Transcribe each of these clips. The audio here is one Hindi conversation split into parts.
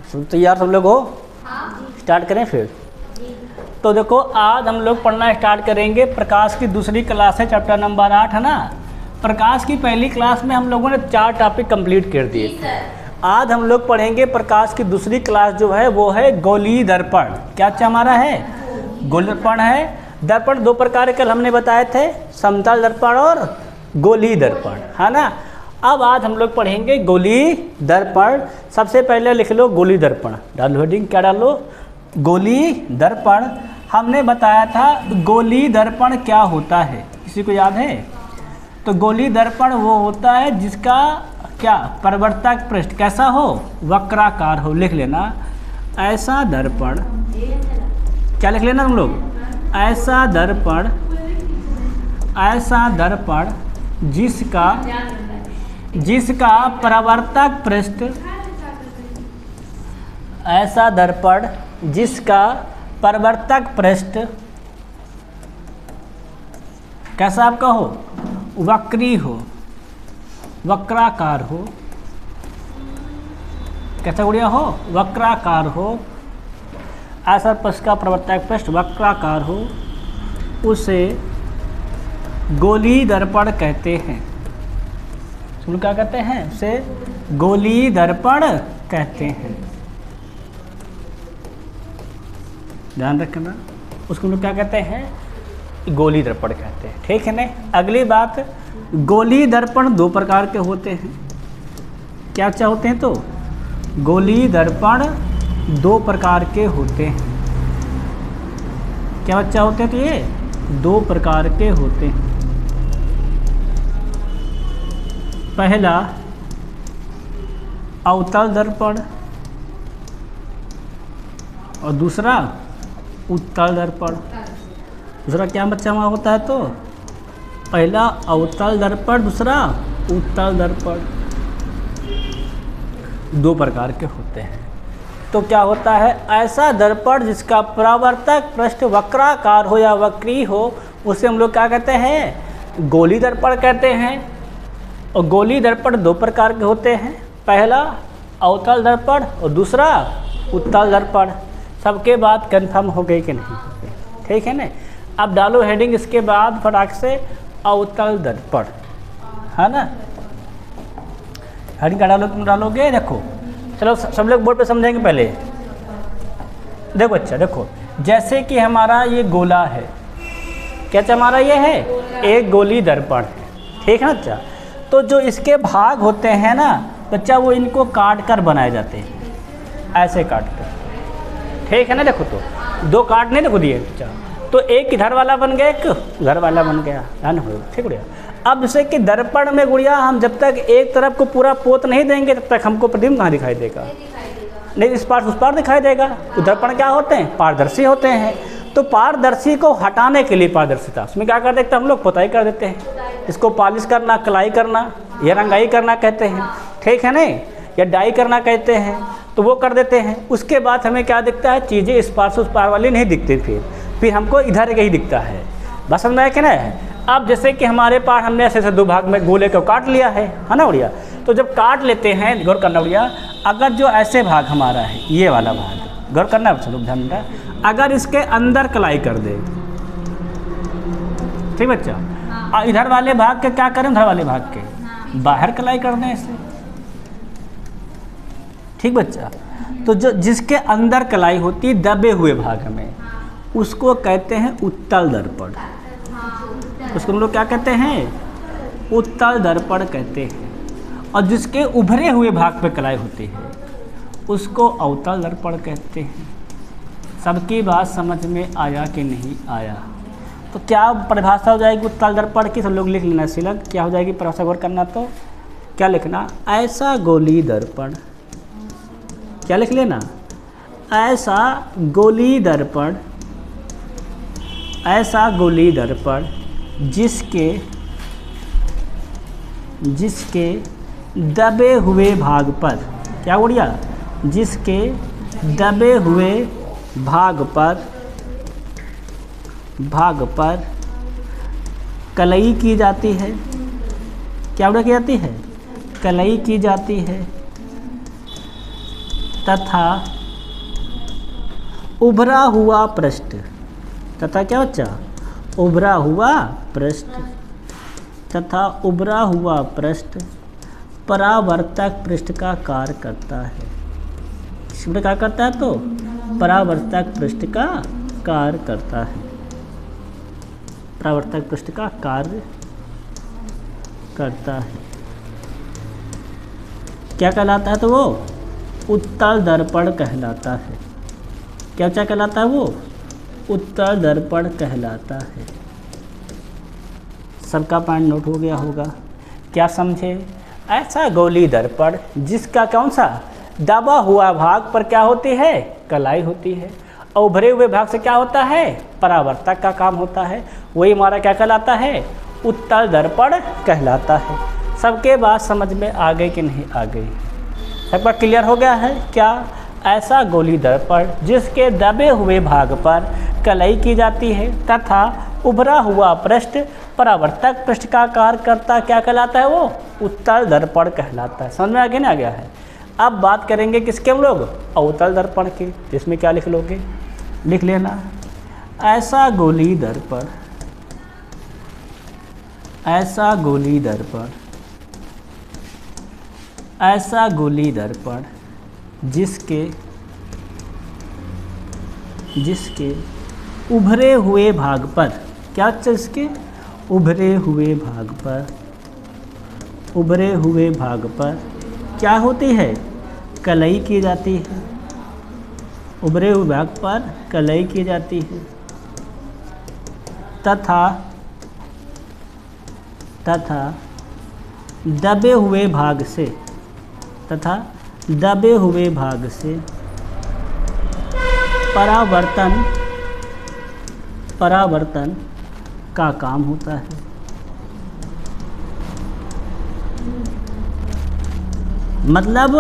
तैयार सब लोग हो? स्टार्ट करें फिर। तो देखो आज हम लोग पढ़ना स्टार्ट करेंगे। प्रकाश की दूसरी क्लास है, चैप्टर नंबर 8 है ना। प्रकाश की पहली क्लास में हम लोगों ने 4 टॉपिक कंप्लीट कर दिए थे। आज हम लोग पढ़ेंगे प्रकाश की दूसरी क्लास जो है वो है गोलीय दर्पण। क्या हमारा है? गोलीय दर्पण है। दर्पण 2 प्रकार के हमने बताए थे, समतल दर्पण और गोलीय दर्पण, है ना। अब आज हम लोग पढ़ेंगे गोलीय दर्पण। सबसे पहले लिख लो गोलीय दर्पण, डालो हेडिंग, क्या डालो? गोलीय दर्पण। हमने बताया था गोलीय दर्पण क्या होता है, किसी को याद है? तो गोलीय दर्पण वो होता है जिसका क्या परावर्तक पृष्ठ कैसा हो? वक्राकार हो। लिख लेना ऐसा दर्पण, क्या लिख लेना तुम लोग? ऐसा दर्पण, ऐसा दर्पण जिसका परावर्तक पृष्ठ, ऐसा दर्पण जिसका परावर्तक पृष्ठ कैसा आपका हो? वक्री हो, वक्राकार हो। कैसा गुड़िया हो? वक्राकार हो। ऐसा पृष्ठ का प्रवर्तक पृष्ठ वक्राकार हो, उसे गोलीय दर्पण कहते हैं। सुन क्या कहते हैं? उसे गोलीय दर्पण कहते हैं। ध्यान रखना, उसको लोग क्या कहते हैं? गोलीय दर्पण कहते हैं। ठीक है ना। अगली बात, गोलीय दर्पण 2 प्रकार के होते हैं। क्या क्या होते हैं? तो गोलीय दर्पण 2 प्रकार के होते हैं। क्या बच्चा होते हैं? तो ये 2 प्रकार के होते हैं। पहला अवतल दर्पण और दूसरा उत्तल दर्पण। दूसरा क्या बच्चा वहाँ होता है? तो पहला अवतल दर्पण, दूसरा उत्तल दर्पण। 2 प्रकार के होते हैं। तो क्या होता है? ऐसा दर्पण जिसका परावर्तक पृष्ठ वक्राकार हो या वक्री हो, उसे हम लोग क्या कहते हैं? गोलीय दर्पण कहते हैं। और गोलीय दर्पण 2 प्रकार के होते हैं। पहला अवतल दर्पण और दूसरा उत्तल दर्पण। सबके बाद कंफर्म हो गई कि नहीं? ठीक है ना। अब डालो हेडिंग इसके बाद फटाक से, अवतल दर्पण, है ना। हेडिंग क्या डालो? तुम डालोगे, देखो चलो सब लोग बोर्ड पे समझेंगे। पहले देखो अच्छा, देखो जैसे कि हमारा ये गोला है, क्या हमारा ये है? एक गोलीय दर्पण है। ठीक है ना बच्चा। तो जो इसके भाग होते हैं ना बच्चा, वो इनको काट कर बनाए जाते हैं, ऐसे काट कर। ठीक है ना। देखो तो 2 काट नहीं देखो दिए बच्चा, तो एक इधर वाला बन गया, एक उधर वाला बन गया, है ना। ठीक गुड़िया। अब जैसे कि दर्पण में गुड़िया हम जब तक एक तरफ को पूरा पोत नहीं देंगे तब तक हमको प्रतिबिंब कहाँ दिखाई देगा? नहीं, इस पार उस पार दिखाई देगा। तो दर्पण क्या होते हैं? पारदर्शी होते हैं। तो पारदर्शी को हटाने के लिए पारदर्शिता, उसमें क्या कर देते हैं हम लोग? पुताई कर देते हैं। इसको पॉलिश करना, कलाई करना या रंगाई करना कहते हैं। ठीक है ना। या डाई करना कहते हैं, तो वो कर देते हैं। उसके बाद हमें क्या दिखता है? चीज़ें इस पार से उस पार वाली नहीं दिखती, फिर हमको इधर का ही दिखता है। बस समझ में कि ना। अब जैसे कि हमारे पास हमने ऐसे 2 भाग में गोले को काट लिया है ना बढ़िया। तो जब काट लेते हैं, गौर करना बढ़िया, अगर जो ऐसे भाग हमारा है, ये वाला भाग, गौर करना चलो ध्यान रहा, अगर इसके अंदर कलाई कर दे, ठीक बच्चा, और इधर वाले भाग के क्या करें? उधर वाले भाग के बाहर कलाई कर दें ऐसे। ठीक बच्चा। तो जो जिसके अंदर कलाई होती है दबे हुए भाग में, उसको कहते हैं उत्तल दर्पण। उसको हम लोग क्या कहते हैं? उत्तल दर्पण कहते हैं। और जिसके उभरे हुए भाग पे कलाई होती है उसको अवतल दर्पण कहते हैं। सबकी बात समझ में आया कि नहीं आया? तो क्या परिभाषा हो जाएगी उत्तल दर्पण की? सब लोग लिख लेना सिलक, क्या हो जाएगी परिभाषा? गौर करना। तो क्या लिखना? ऐसा गोलीय दर्पण, क्या लिख लेना? ऐसा गोलीय दर्पण, ऐसा गोलीय दर्पण जिसके दबे हुए भाग पर, क्या बढ़िया? जिसके दबे हुए भाग पर कलई की जाती है। क्या की जाती है? कलई की जाती है। तथा उभरा हुआ पृष्ठ, तथा क्या बच्चा, उभरा हुआ पृष्ठ, तथा उभरा हुआ पृष्ठ परावर्तक पृष्ठ का कार्य करता है। इसमें क्या करता है, तो परावर्तक पृष्ठ का कार्य करता है, परावर्तक पृष्ठ का कार्य करता है। क्या कहलाता है, तो वो उत्तल दर्पण कहलाता है। क्या कहलाता है, वो उत्तल दर्पण कहलाता है। सबका पॉइंट नोट हो गया होगा। क्या समझे, ऐसा गोली दर्पण जिसका कौन सा दबा हुआ भाग पर क्या होती है, कलाई होती है, और उभरे हुए भाग से क्या होता है, परावर्तक का काम होता है। वही हमारा क्या कहलाता है, उत्तल दर्पण कहलाता है। सबके बात समझ में आ गई कि नहीं आ गई, सबका क्लियर हो गया है। क्या, ऐसा गोली दर्पण जिसके दबे हुए भाग पर कलाई की जाती है तथा उभरा हुआ पृष्ठ परावर्तक पृष्ठ का कार्य करता, क्या कहलाता है, वो उत्तल दर्पण कहलाता है। समझ में आगे नहीं आ गया है। अब बात करेंगे किसके हम लोग, अवतल दर्पण की। इसमें क्या लिख लोगे, लिख लेना, ऐसा गोली दर्पण, ऐसा गोली दर्पण, ऐसा गोली दर्पण जिसके उभरे हुए भाग पर, क्या इसके उभरे हुए भाग पर, उभरे हुए भाग पर क्या होती है, कलाई की जाती है, उभरे हुए भाग पर कलाई की जाती है, तथा दबे हुए भाग से, तथा दबे हुए भाग से परावर्तन का काम होता है। मतलब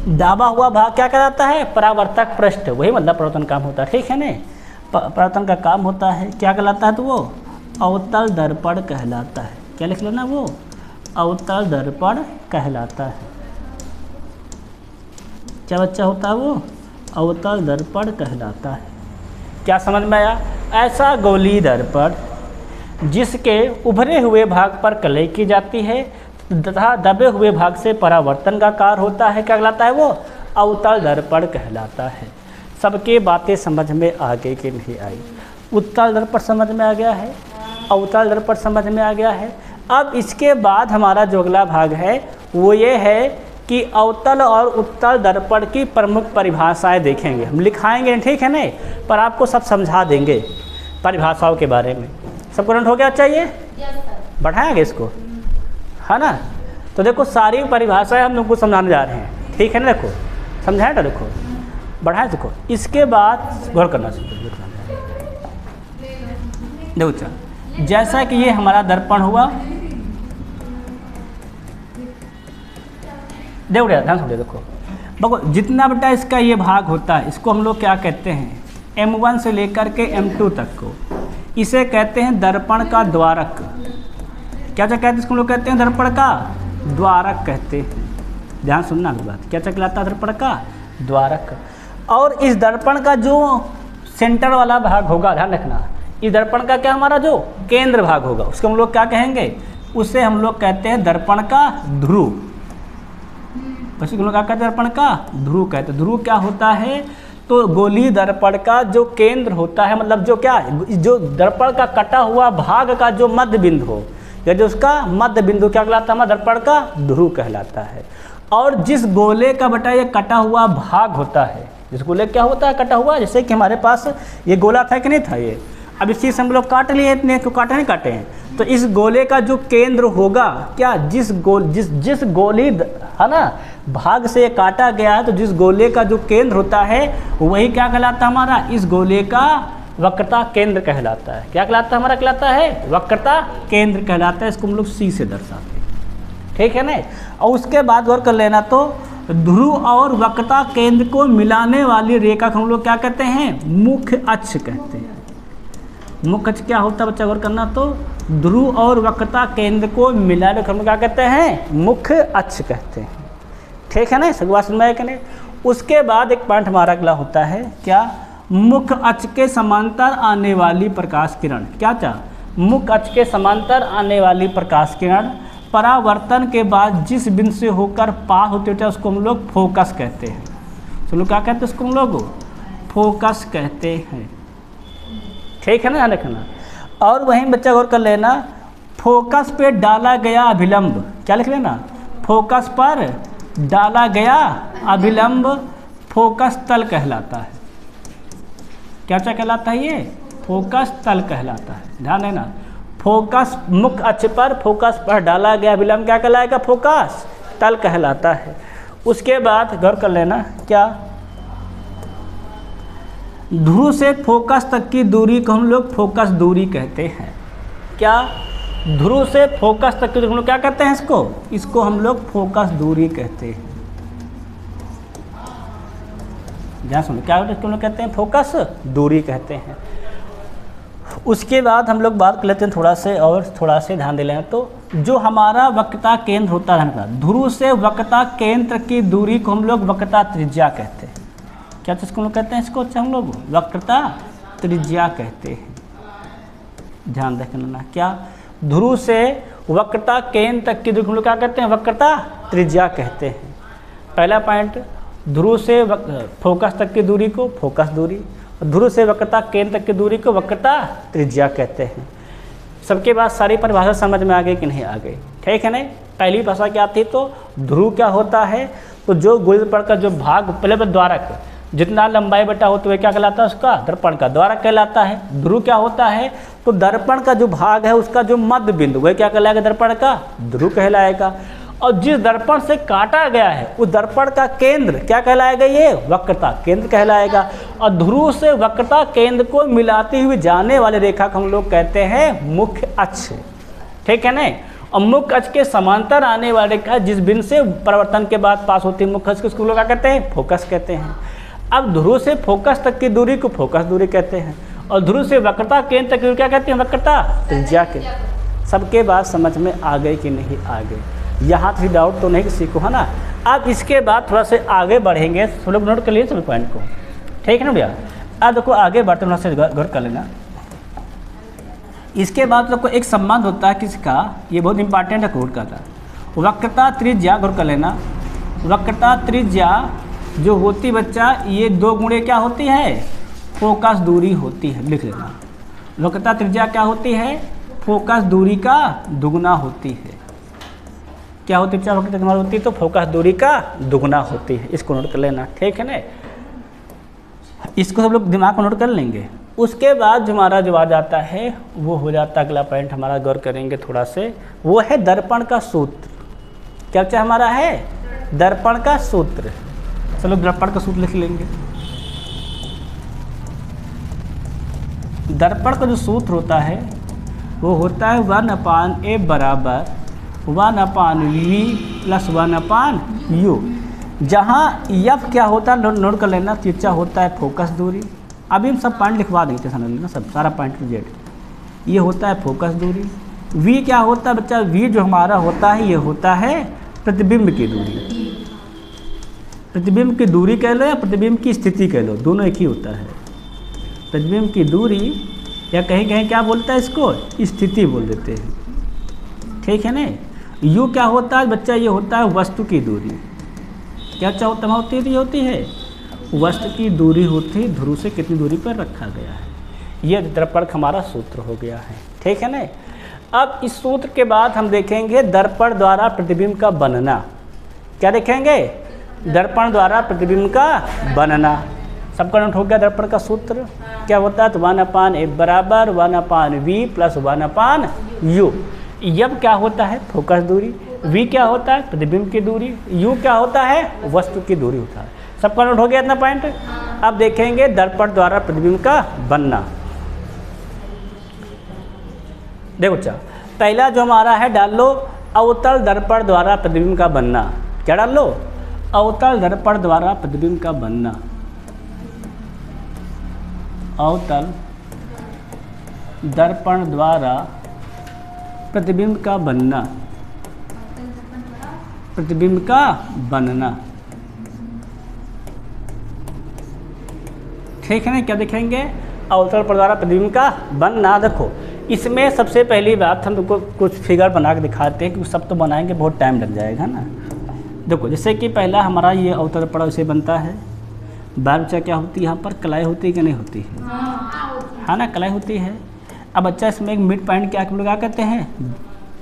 दबा हुआ भाग क्या कहलाता है, परावर्तक पृष्ठ, वही मतलब परावर्तन काम होता है। ठीक है ना, परावर्तन का काम होता है। क्या कहलाता है, तो वो अवतल दर्पण कहलाता है। क्या लिख लेना, वो अवतल दर्पण कहलाता है। क्या बच्चा होता है, वो अवतल दर्पण कहलाता है। क्या समझ में आया, ऐसा गोली दर्पण जिसके उभरे हुए भाग पर कलाई की जाती है तथा दबे हुए भाग से परावर्तन का कार्य होता है, क्या कहलाता है, वो अवतल दर्पण कहलाता है। सबके बातें समझ में आ गई कि नहीं आई, उत्तल दर्पण समझ में आ गया है, अवतल दर्पण समझ में आ गया है। अब इसके बाद हमारा जो अगला भाग है वो ये है कि अवतल और उत्तल दर्पण की प्रमुख परिभाषाएं देखेंगे, हम लिखाएंगे ठीक है ना, पर आपको सब समझा देंगे परिभाषाओं के बारे में। सबको नोट हो गया चाहिए, बढ़ाएंगे इसको, है ना। तो देखो सारी परिभाषाएं हम तुमको समझाने जा रहे हैं, ठीक है ना। देखो समझाए ना, देखो बढ़ाए, देखो इसके बाद गौर करना चाहिए। देखो चल, जैसा कि ये हमारा दर्पण हुआ, देखो ध्यान से देखो जितना बेटा इसका ये भाग होता है इसको हम लोग क्या कहते हैं, M1 से लेकर के M2 तक को, इसे कहते हैं दर्पण का द्वारक। क्या कहते हैं इसको हम लोग कहते हैं, दर्पण का द्वारक कहते हैं। ध्यान सुनना मेरी बात, क्या कहलाता है, दर्पण का द्वारक। और इस दर्पण का जो सेंटर वाला भाग होगा, ध्यान रखना, इस दर्पण का क्या हमारा जो केंद्र भाग होगा उसको हम लोग क्या कहेंगे, उसे हम लोग कहते हैं दर्पण का ध्रुव। पश्चिम हम लोग क्या कहते हैं, दर्पण का ध्रुव कहते हैं। ध्रुव क्या होता है, तो गोली दर्पण का जो केंद्र होता है, मतलब जो क्या, जो दर्पण का कटा हुआ भाग का जो मध्य बिंदु हो, या जो उसका मध्य बिंदु क्या कहलाता है, हमारा दर्पण का ध्रुव कहलाता है। और जिस गोले का बेटा ये कटा हुआ भाग होता है, जिस गोले क्या होता है, कटा हुआ, जैसे कि हमारे पास ये गोला था कि नहीं था, ये अब इस चीज़ से हम लोग काट लिए इतने, क्यों काटे नहीं काटे हैं, तो इस गोले का जो केंद्र होगा, क्या जिस गोली है ना भाग से काटा गया है, तो जिस गोले का जो केंद्र होता है वही क्या कहलाता है, हमारा इस गोले का वक्रता केंद्र कहलाता है। क्या कहलाता है, हमारा कहलाता है वक्रता केंद्र कहलाता है। इसको हम लोग C से दर्शाते हैं, ठीक है ना। और उसके बाद गौर कर लेना, तो ध्रुव और वक्रता केंद्र को मिलाने वाली रेखा को हम लोग क्या कहते हैं, मुख्य अक्ष कहते हैं। मुख्य अक्ष क्या होता है बच्चा, गौर करना, तो ध्रुव और वक्रता केंद्र को मिलाने को हम क्या कहते हैं, मुख्य अक्ष कहते हैं, ठीक है ना। सभी बात समझ में आया कि नहीं। उसके बाद एक पॉइंट हमारा अगला होता है क्या, मुख्य अक्ष के समांतर आने वाली प्रकाश किरण। क्या था, मुख्य अक्ष के समांतर आने वाली प्रकाश किरण परावर्तन के बाद जिस बिंदु से होकर पास होते होते उसको हम लोग फोकस कहते हैं। चलो क्या कहते हैं उसको हम लोग, फोकस कहते हैं। ठीक है ना, ध्यान रखना। और वहीं बच्चा गौर कर लेना, फोकस पे डाला गया अभिलंब, क्या लिख लेना, फोकस पर डाला गया अभिलंब फोकस तल कहलाता है। क्या क्या कहलाता है ये, फोकस तल कहलाता है। ध्यान देना, फोकस मुख्य अक्ष पर फोकस पर डाला गया अभिलंब क्या कहलाएगा, फोकस तल कहलाता है। उसके बाद गौर कर लेना, क्या ध्रुव से फोकस तक की दूरी को हम लोग फोकस दूरी कहते हैं। क्या, ध्रुव से फोकस तक की दूरी हम लोग क्या कहते हैं, इसको हम लोग फोकस दूरी कहते हैं। ध्यान सुनो, क्या हम लोग कहते हैं, फोकस दूरी कहते हैं। उसके बाद हम लोग बात कर लेते हैं थोड़ा से ध्यान दे लें तो, जो हमारा वक्रता केंद्र होता है, ध्रुव से वक्रता केंद्र की दूरी को हम लोग वक्रता त्रिज्या कहते हैं। क्या तो इसको हम लोग कहते हैं, इसको हम लोग वक्रता त्रिज्या कहते हैं। ध्यान रखना, क्या ध्रुव से वक्रता केंद्र तक की दूरी हम लोग क्या कहते हैं, वक्रता त्रिज्या कहते हैं। पहला पॉइंट, ध्रुव से फोकस तक की दूरी को फोकस दूरी, ध्रुव से वक्रता केंद्र तक की दूरी को वक्रता त्रिज्या कहते हैं। सबके बाद सारी परिभाषा समझ में आ गई कि नहीं आ गई, ठीक है नहीं। पहली भाषा क्या थी, तो ध्रुव क्या होता है, तो जो गोलीपड़ का जो भाग पहले द्वारक जितना लंबाई बटा होता है क्या कहलाता है, उसका दर्पण का द्वारक कहलाता है। ध्रुव क्या होता है, तो दर्पण का जो भाग है उसका जो मध्य बिंदु वह क्या कहलाएगा, दर्पण का ध्रुव कहलाएगा। और जिस दर्पण से काटा गया है उस दर्पण का केंद्र क्या कहलाएगा, ये वक्रता केंद्र कहलाएगा। और ध्रुव से वक्रता केंद्र को मिलाती हुई जाने वाली रेखा को हम लोग कहते हैं मुख्य अक्ष, ठीक है ना। और मुख्य अक्ष के समांतर आने वाली रेखा जिस बिंदु से परिवर्तन के बाद पास होती है मुख्य अक्ष, उसको लोग क्या कहते हैं, फोकस कहते हैं। अब ध्रुव से फोकस तक की दूरी को फोकस दूरी कहते हैं, और ध्रुव से वक्रता केंद्र तक की दूरी क्या कहते हैं, वक्रता त्रिज्या के। सबके बात समझ में आ गई कि नहीं आ गई, यहाँ थी डाउट तो नहीं किसी को, है ना। अब इसके बाद थोड़ा से आगे बढ़ेंगे, सब लोग नोट कर लिए सभी पॉइंट को, ठीक है ना भैया। अब देखो आगे बढ़ते थोड़ा से गौर कर लेना। इसके बाद लोग को एक संबंध होता है किसका, ये बहुत इंपॉर्टेंट है, कोड का था, वक्रता त्रिज्या। गौर कर लेना, वक्रता त्रिज्या जो होती बच्चा, ये 2 गुणे क्या होती है, फोकस दूरी होती है। लिख लेना, वक्रता त्रिज्या क्या होती है, फोकस दूरी का दुगुना होती है। क्या होती है, वक्रता त्रिज्या होती है तो फोकस दूरी का दुगुना होती है। इसको नोट कर लेना, ठीक है ना। इसको सब लोग दिमाग में नोट कर लेंगे। उसके बाद जो हमारा जो आ जाता है वो हो जाता है अगला पॉइंट हमारा, गौर करेंगे थोड़ा से, वो है दर्पण का सूत्र। क्या क्या हमारा है, दर्पण का सूत्र। चलो दर्पण का सूत्र लिख लेंगे। दर्पण का जो सूत्र होता है वो होता है 1/a बराबर 1/v प्लस 1/u, जहाँ यफ क्या होता है नोट कर लेना, त्रिज्या होता है फोकस दूरी। अभी हम सब पॉइंट लिखवा देंगे, समझ लेना सब सारा पॉइंट जेड। ये होता है फोकस दूरी। v क्या होता है बच्चा, v जो हमारा होता है ये होता है प्रतिबिंब की दूरी। प्रतिबिंब की दूरी कह लो या प्रतिबिंब की स्थिति कह लो, दोनों एक ही होता है। प्रतिबिंब की दूरी या कहीं कहीं क्या बोलता है इसको, स्थिति बोल देते हैं, ठीक है ना। यू क्या होता है बच्चा, ये होता है वस्तु की दूरी। क्या होता होती है, ये होती है वस्तु की दूरी होती है, ध्रुव से कितनी दूरी पर रखा गया है। ये दर्पण का हमारा सूत्र हो गया है, ठीक है ना। अब इस सूत्र के बाद हम देखेंगे दर्पण द्वारा प्रतिबिंब का बनना। क्या देखेंगे, दर्पण द्वारा प्रतिबिंब का बनना। सबका नोट हो गया। दर्पण का सूत्र क्या होता है, तो 1/a बराबर 1/v प्लस 1/u। यब क्या होता है, फोकस दूरी। v क्या होता है, प्रतिबिंब की दूरी। u क्या होता है, वस्तु की दूरी होता है। सबका नोट हो गया इतना पॉइंट। अब देखेंगे दर्पण द्वारा प्रतिबिंब का बनना। देखो अच्छा, पहला जो हमारा है डाल लो अवतल दर्पण द्वारा प्रतिबिंब का बनना। क्या डाल लो, अवतल दर्पण द्वारा प्रतिबिंब का बनना। अवतल दर्पण द्वारा प्रतिबिंब का बनना, प्रतिबिंब का बनना। ठीक है ना। क्या देखेंगे, अवतल पर द्वारा प्रतिबिंब का बनना। देखो इसमें सबसे पहली बात हम तुमको कुछ फिगर बना के दिखाते हैं, क्योंकि सब तो बनाएंगे बहुत टाइम लग जाएगा ना। देखो जैसे कि पहला हमारा ये अवतल पड़ा उसे बनता है, बार बच्चा क्या होती है, यहाँ पर कलाई होती है कि नहीं होती है ना, कलाई होती है। अब बच्चा इसमें एक मिड पॉइंट क्या क्या कहते हैं,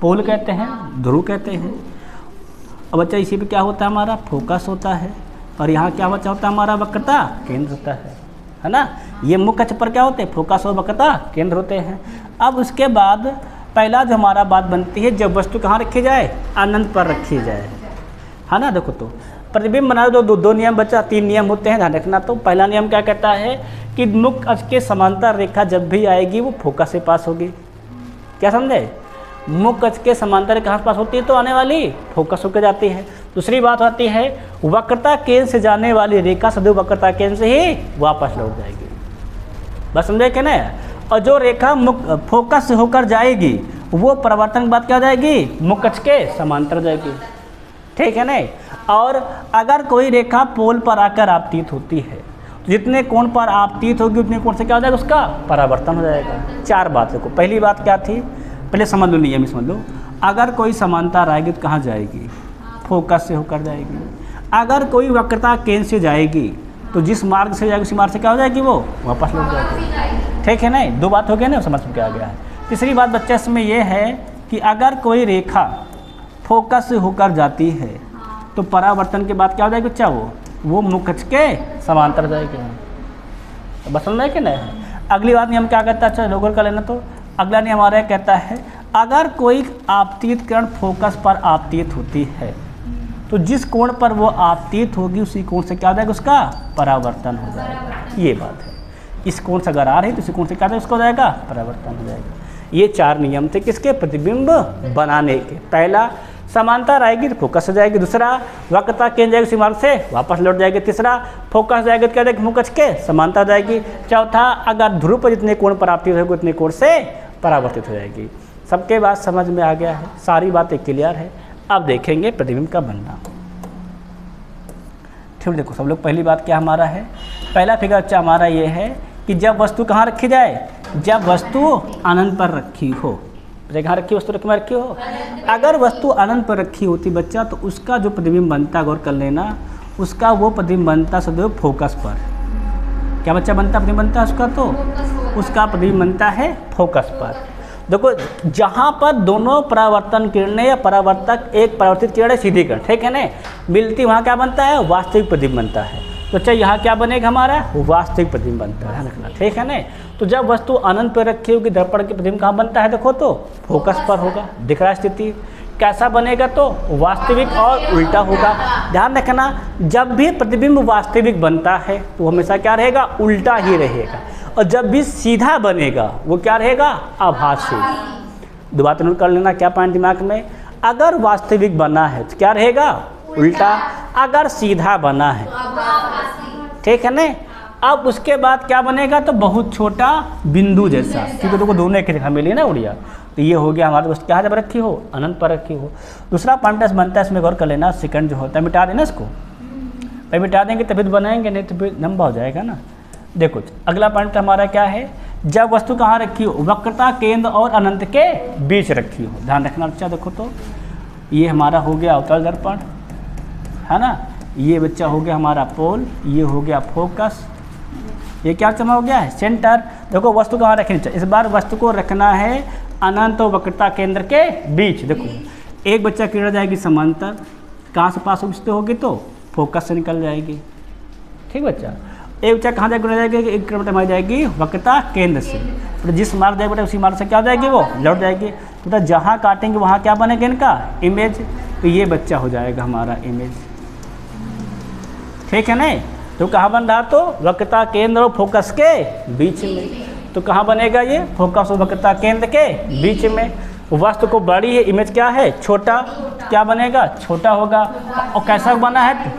पोल कहते हैं, ध्रुव कहते हैं। अब बच्चा इसी पे क्या होता है, हमारा फोकस होता है, और यहाँ क्या बच्चा होता है, हमारा वक्रता केंद्र होता है ना। ये मुख्य अक्ष पर क्या होते हैं, फोकस और वक्रता केंद्र होते हैं। अब उसके बाद पहला जो हमारा बात बनती है, जब वस्तु कहाँ रखी जाए, अनंत पर रखी जाए, है ना। देखो तो प्रतिबिंब बनाने दो नियम बच्चा, 3 नियम होते हैं, ध्यान रखना। तो पहला नियम क्या कहता है कि मुख्य अक्ष के समांतर रेखा जब भी आएगी वो फोकस से पास होगी। क्या समझे, मुख्य अक्ष के समांतर कहाँ पास होती है, तो आने वाली फोकस होकर जाती है। दूसरी बात आती है वक्रता केंद्र से जाने वाली रेखा सदैव वक्रता केंद्र से ही वापस लौट जाएगी। बस समझे क्या ना। और जो रेखा फोकस से होकर जाएगी वो परिवर्तन के बाद क्या हो जाएगी, मुख्य अक्ष के समांतर जाएगी, ठीक है ना। और अगर कोई रेखा पोल पर आकर आपतित होती है, तो जितने कोण पर आपतित होगी उतने कोण से क्या हो जाएगा, उसका परावर्तन हो जाएगा। 4 बात देखो। पहली बात क्या थी, पहले समझ लो, नियम समझ लो। अगर कोई समांतर आएगी तो कहाँ जाएगी, फोकस से होकर जाएगी। अगर कोई वक्रता केंद्र से जाएगी तो जिस मार्ग से जाएगी उसी मार्ग से क्या हो जाएगी, वो वापस लौट जाएगी, ठीक है ना। 2 बात हो गया ना, समझ में क्या आ गया है। तीसरी बात बच्चा इसमें यह है कि अगर कोई रेखा फोकस से होकर जाती है तो परावर्तन के बाद क्या हो जाएगी बच्चा, वो मुख्य अक्ष के समांतर जाएगी। तो बस समझ में कि नहीं। अगली बात नियम क्या कहता है, अच्छा लोगों का लेना। तो अगला नियम हमारा कहता है अगर कोई आपतित किरण फोकस पर आपतित होती है तो जिस कोण पर वो आपतित होगी उसी कोण से क्या हो जाएगा, उसका परावर्तन हो जाएगा। ये बात है, इस कोण से अगर आ रही तो इसी कोण से क्या हो जाएगा, उसका हो जाएगा परावर्तन हो जाएगा। ये 4 नियम थे किसके, प्रतिबिंब बनाने के। पहला समांतर आएगी तो फोकस हो जाएगी, दूसरा वक्रता केंद्र जाएगी उसी मार्ग से वापस लौट जाएगी, तीसरा फोकस जाएगी तो क्या जाएगी, मुख्य अक्ष के समांतर जाएगी, चौथा अगर ध्रुव पर जितने कोण पर आपतित होगी उतने कोण से परावर्तित हो जाएगी। सबके बात समझ में आ गया है, सारी बातें क्लियर है। अब देखेंगे प्रतिबिंब का बनना। ठीक, देखो सब लोग पहली बात क्या हमारा है, पहला फिगर अच्छा हमारा ये है कि जब वस्तु कहाँ रखी जाए, जब वस्तु अनंत पर रखी हो। कहाँ रखी वस्तु रखी हो, अगर वस्तु अनंत पर रखी होती बच्चा तो उसका जो प्रतिबिंब बनता, गौर कर लेना, उसका वो प्रतिबिंब बनता सदैव फोकस पर। क्या बच्चा बनता, प्रतिबिंब बनता है उसका, तो उसका प्रतिबिंब बनता है फोकस पर। देखो जहाँ पर दोनों परावर्तन किरणें या परावर्तक एक परावर्तित किरण है सीधी किरण, ठीक है ना, मिलती, वहाँ क्या बनता है, वास्तविक प्रतिबिंब बनता है। तो अच्छा यहाँ क्या बनेगा हमारा, वास्तविक प्रतिबिंब बनता है, ध्यान रखना, ठीक है ना। तो जब वस्तु अनंत पर रखी होगी दर्पण के प्रतिबिंब कहाँ बनता है, देखो तो फोकस पर होगा, दिख रहा है स्थिति। कैसा बनेगा, तो वास्तविक और उल्टा होगा। ध्यान रखना, जब भी प्रतिबिंब वास्तविक बनता है तो हमेशा क्या रहेगा, उल्टा ही रहेगा, और जब भी सीधा बनेगा वो क्या रहेगा, आभासी। दोबारा नोट कर लेना, क्या पॉइंट दिमाग में, अगर वास्तविक बना है तो क्या रहेगा, उल्टा, अगर सीधा बना है, ठीक है ना। अब उसके बाद क्या बनेगा, तो बहुत छोटा बिंदु जैसा, क्योंकि देखो दोनों एक रेखा मिली ना उड़िया। तो ये हो गया हमारे दोस्त, क्या जब रखी हो, अनंत पर रखी हो। दूसरा पॉइंट बनता है, इसमें गौर कर लेना, सेकंड जो होता है, मिटा देना इसको, भाई मिटा देंगे तभी तो बनाएंगे, नहीं तो फिर लंबा हो जाएगा ना। देखो अगला पॉइंट हमारा क्या है, जब वस्तु कहाँ रखी हो, वक्रता केंद्र और अनंत के बीच रखी हो। ध्यान रखना बच्चा, देखो तो ये हमारा हो गया अवतल दर्पण, है ना, ये बच्चा हो गया हमारा पोल, ये हो गया फोकस, ये क्या चमा हो गया है, सेंटर। देखो वस्तु कहाँ रखनी चाहिए, इस बार वस्तु को रखना है अनंत और वक्रता केंद्र के बीच। देखो एक बच्चा किरण जाएगी समांतर, कहाँ से पास होगी, तो फोकस से निकल जाएगी, ठीक बच्चा। एक बच्चा कहाँ जाएगी, एक किरण हमारी जाएगी वक्रता केंद्र से, तो जिस मार्ग जाएगी बेटा उसी मार्ग से क्या हो जाएगी, वो लौट जाएगी। तो जहाँ काटेंगे वहाँ क्या बनेगा इनका, इमेज। तो ये बच्चा हो जाएगा हमारा इमेज, ठीक है ना। तो कहाँ बन रहा, तो वक्रता केंद्र और फोकस के बीच में। तो कहाँ बनेगा ये, फोकस और वक्रता केंद्र के बीच में। वस्तु को बड़ी है, इमेज क्या है, छोटा, क्या बनेगा, छोटा होगा। और कैसा बना है,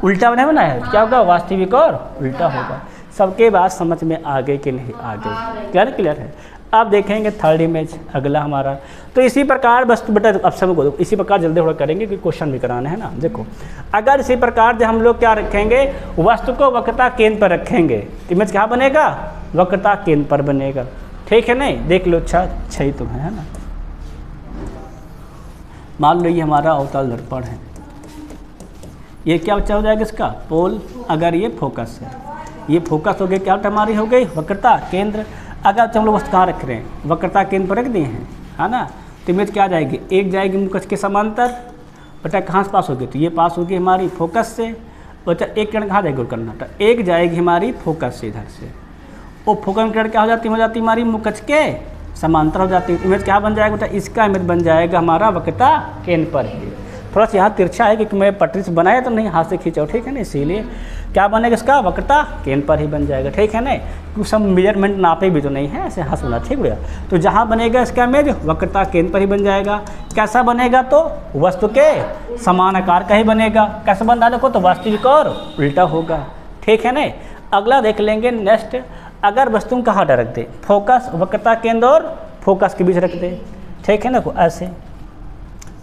उल्टा बना है, क्या होगा, वास्तविक और उल्टा होगा। सबके बात समझ में आ गई कि नहीं आ गई, क्लियर है। अब देखेंगे थर्ड इमेज अगला हमारा। तो इसी प्रकार वस्तु बेटा अब सब को इसी प्रकार जल्दी थोड़ा करेंगे कि क्वेश्चन भी कराना है ना। देखो अगर इसी प्रकार जो हम लोग क्या रखेंगे, वस्तु को वक्रता केंद्र पर रखेंगे तो इमेज क्या बनेगा, वक्रता केंद्र पर बनेगा। ठीक है नहीं, देख लो। अच्छा ही तो है ना। मान लो ये हमारा अवतल दर्पण है, ये क्या बच्चा हो जाएगा इसका पोल। अगर ये फोकस है, ये फोकस हो गया, क्या हमारी हो गई वक्रता केंद्र। अगर हम लोग वस्तु कहाँ रख रहे हैं, वक्रता केंद्र पर रख दिए हैं, है ना। तो इमेज क्या जाएगी, एक जाएगी मुकच के समांतर। बेटा कहाँ से पास होगी, तो ये पास होगी हमारी फोकस से। बच्चा एक किरण कहाँ जाएगी करना, तो एक जाएगी हमारी फोकस से इधर से। वो फोकस किरण क्या हो जाती हमारी मुकच के समांतर हो जाती है। इमेज क्या बन जाएगा बेटा, इसका इमेज बन जाएगा हमारा वक्रता केंद्र पर ही। थोड़ा सा यहाँ तिरछा है क्योंकि मैं पटरी से बनाया तो नहीं, हाथ से खींचा, ठीक है ना, इसीलिए क्या बनेगा इसका वक्रता केंद्र पर ही बन जाएगा। ठीक है ना, क्योंकि सब मेजरमेंट नापे भी तो नहीं है, ऐसे हाथ होना। ठीक भैया, तो जहाँ बनेगा इसका इमेज वक्रता केंद्र पर ही बन जाएगा। कैसा बनेगा, तो वस्तु के समान आकार का ही बनेगा। कैसा बन रहा है देखो, तो वास्तविक और उल्टा होगा। ठीक है ना। अगला देख लेंगे नेक्स्ट, अगर वस्तु में कहाँ रख दे, फोकस वक्रता केंद्र और फोकस के बीच रख दे। ठीक है ना, ऐसे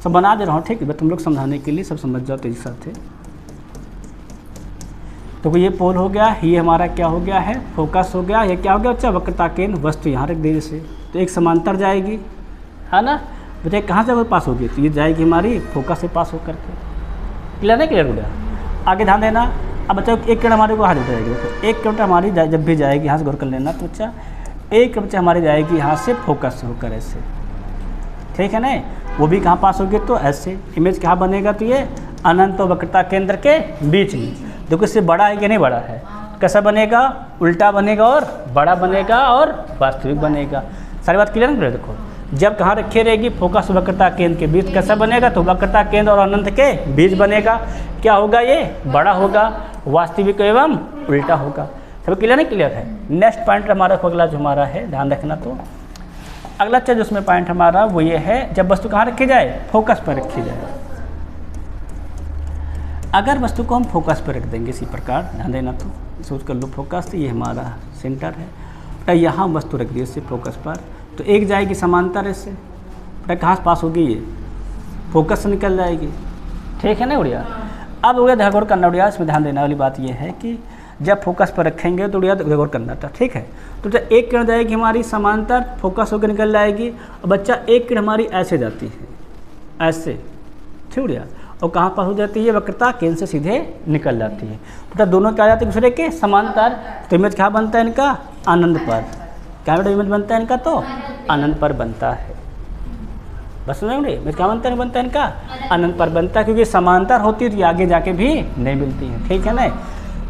सब बना दे रहा हूँ। ठीक है, तुम लोग समझाने के लिए सब समझ जाओ तेजी साथ। तो ये पोल हो गया, ये हमारा क्या हो गया है, फोकस हो गया। ये क्या हो गया बच्चा, वक्रता केंद्र। वस्तु यहाँ रख दे जैसे, तो एक समांतर जाएगी, है ना। बच्चा कहाँ से पास होगी, तो ये जाएगी हमारी फोकस से पास होकर के। क्लियर नहीं, क्लियर हो गया। आगे ध्यान देना। अब बच्चा एक किरण हमारे को हाथ जाएगी, तो एक किरण हमारी जब भी जाएगी, यहाँ से गौर कर लेना। तो बच्चा एक बच्चा हमारी जाएगी यहाँ से फोकस होकर ऐसे। ठीक है ना, वो भी कहाँ पास होगी, तो ऐसे। इमेज कहाँ बनेगा, तो ये अनंत वक्रता केंद्र के बीच में। देखो इससे बड़ा है कि नहीं बड़ा है, कैसा बनेगा, उल्टा बनेगा और बड़ा बनेगा और वास्तविक बनेगा। सारी बात क्लियर है। देखो जब कहाँ रखी रहेगी, फोकस वक्रता केंद्र के बीच, कैसा बनेगा, तो वक्रता केंद्र और अनंत के बीच बनेगा। क्या होगा, ये बड़ा होगा, वास्तविक एवं उल्टा होगा। सब क्लियर नहीं, क्लियर है। नेक्स्ट पॉइंट हमारा अगला जो हमारा है, ध्यान रखना। तो अगला चीज उसमें पॉइंट हमारा वो ये है, जब वस्तु कहाँ रखी जाए, फोकस पर रखी जाए। अगर वस्तु को हम फोकस पर रख देंगे इसी प्रकार, ध्यान देना। तो सोच कर लो फोकस, ये हमारा सेंटर है। तो यहाँ वस्तु रख दी इससे फोकस पर, तो एक जाएगी समांतर इससे। तो कहाँ से पास होगी, ये फोकस से निकल जाएगी। ठीक है ना उड़िया। अब उड़िया ध्यान करना उड़िया, इसमें ध्यान देने वाली बात यह है कि जब फोकस पर रखेंगे तो उड़िया गौर करना था। ठीक है, तो जब एक किरण जाएगी हमारी समांतर, फोकस होकर निकल जाएगी। और बच्चा एक किरण हमारी ऐसे जाती है, ऐसे। ठीक उड़िया, और कहाँ पास हो जाती है, वक्रता केंद्र से सीधे निकल जाती है। तो दोनों क्या जाते हैं दूसरे के समांतर। तो इमेज क्या बनता है इनका, अनंत पर। क्या बेटा इमेज बनता है इनका, तो अनंत पर बनता है। बस सुनेंगे, इमेज क्या बनता है इनका, अनंत पर बनता है। क्योंकि समांतर होती है तो आगे जाके भी नहीं मिलती है। ठीक है ना।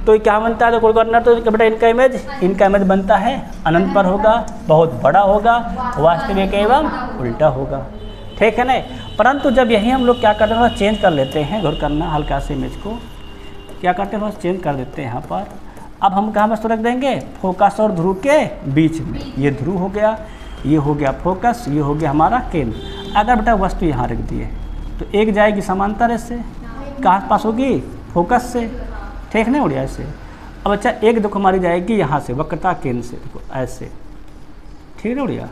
तो क्या बनता है, तो करना, तो बेटा इनका इमेज बनता है अनंत पर होगा, बहुत बड़ा होगा, वास्तविक एवं उल्टा होगा। ठीक है ना। परंतु जब यही हम लोग क्या करते हैं, चेंज कर लेते हैं, गौर करना हल्का से इमेज को क्या करते हैं, चेंज कर देते हैं यहाँ पर। अब हम कहाँ वस्तु रख देंगे, फोकस और ध्रुव के बीच में। ये ध्रुव हो गया, ये हो गया फोकस, ये हो गया हमारा केंद्र। अगर बेटा वस्तु यहाँ रख दिए तो एक जाएगी समांतर से, कहाँ पास होगी, फोकस से। ठीक नहीं उड़िया ऐसे। अब अच्छा एक देखो हमारी जाएगी यहाँ से, वक्रता केंद्र से, देखो ऐसे। ठीक है उड़िया,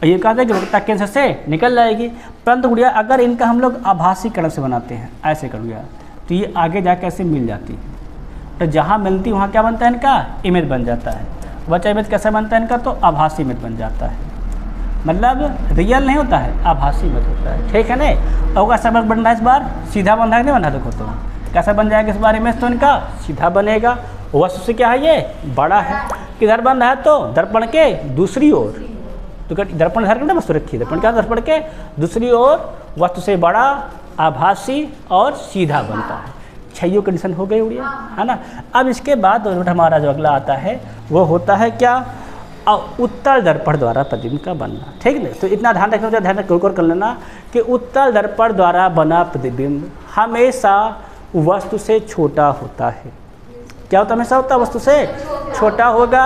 ये कहा था कि वक्रता केंद्र से निकल जाएगी। परंतु उड़िया अगर इनका हम लोग आभासी कण से बनाते हैं, ऐसे कर उड़िया, तो ये आगे जाके ऐसे मिल जाती है। तो जहाँ मिलती वहाँ क्या बनता है इनका, इमेज बन जाता है। बच्चा इमेज कैसे बनता है इनका, तो आभासी इमेज बन जाता है। मतलब रियल नहीं होता है, आभासी इमेज होता है। ठीक है ना। और कैसा बन रहा है इस बार, सीधा बन रहा है, नहीं बन रहा, देखो तो कैसा बन जाएगा इस बार इमेज, तो इनका सीधा बनेगा। वस्तु से क्या है, ये बड़ा है। किधर बन रहा है, तो दर्पण के दूसरी ओर। तो दर्पण धर के वस्तु रखी है, दर्पण क्या, दर्पण के दूसरी ओर वस्तु से बड़ा, आभासी और सीधा बनता है। छह कंडीशन हो गई उड़िया, है ना। अब इसके बाद हमारा जो अगला आता है वो होता है क्या, उत्तल दर्पण द्वारा प्रतिबिंब का बनना। ठीक है, तो इतना ध्यान रखना, ध्यान रख कर लेना कि उत्तल दर्पण द्वारा बना प्रतिबिंब हमेशा वस्तु से छोटा होता है। क्या होता है, हमेशा होता है वस्तु से छोटा होगा,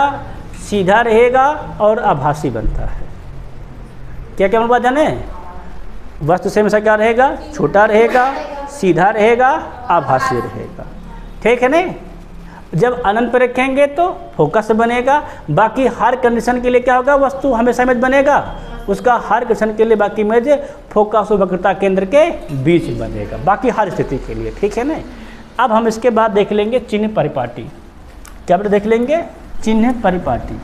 सीधा रहेगा और आभासी बनता है। क्या क्या बात जाने, वस्तु से हमेशा क्या रहेगा, छोटा रहेगा, सीधा रहेगा, आभासी रहेगा। ठीक है नहीं। जब अनंत पर रखेंगे तो फोकस बनेगा, बाकी हर कंडीशन के लिए क्या होगा, वस्तु हमेशा इमेज बनेगा, उसका हर कंडीशन के लिए बाकी इमेज फोकस और वक्रता केंद्र के बीच बनेगा, बाकी हर स्थिति के लिए, ठीक है ना। अब हम इसके बाद देख लेंगे चिन्ह परिपाटी। क्या बेटा देख लेंगे, चिन्ह परिपाटी।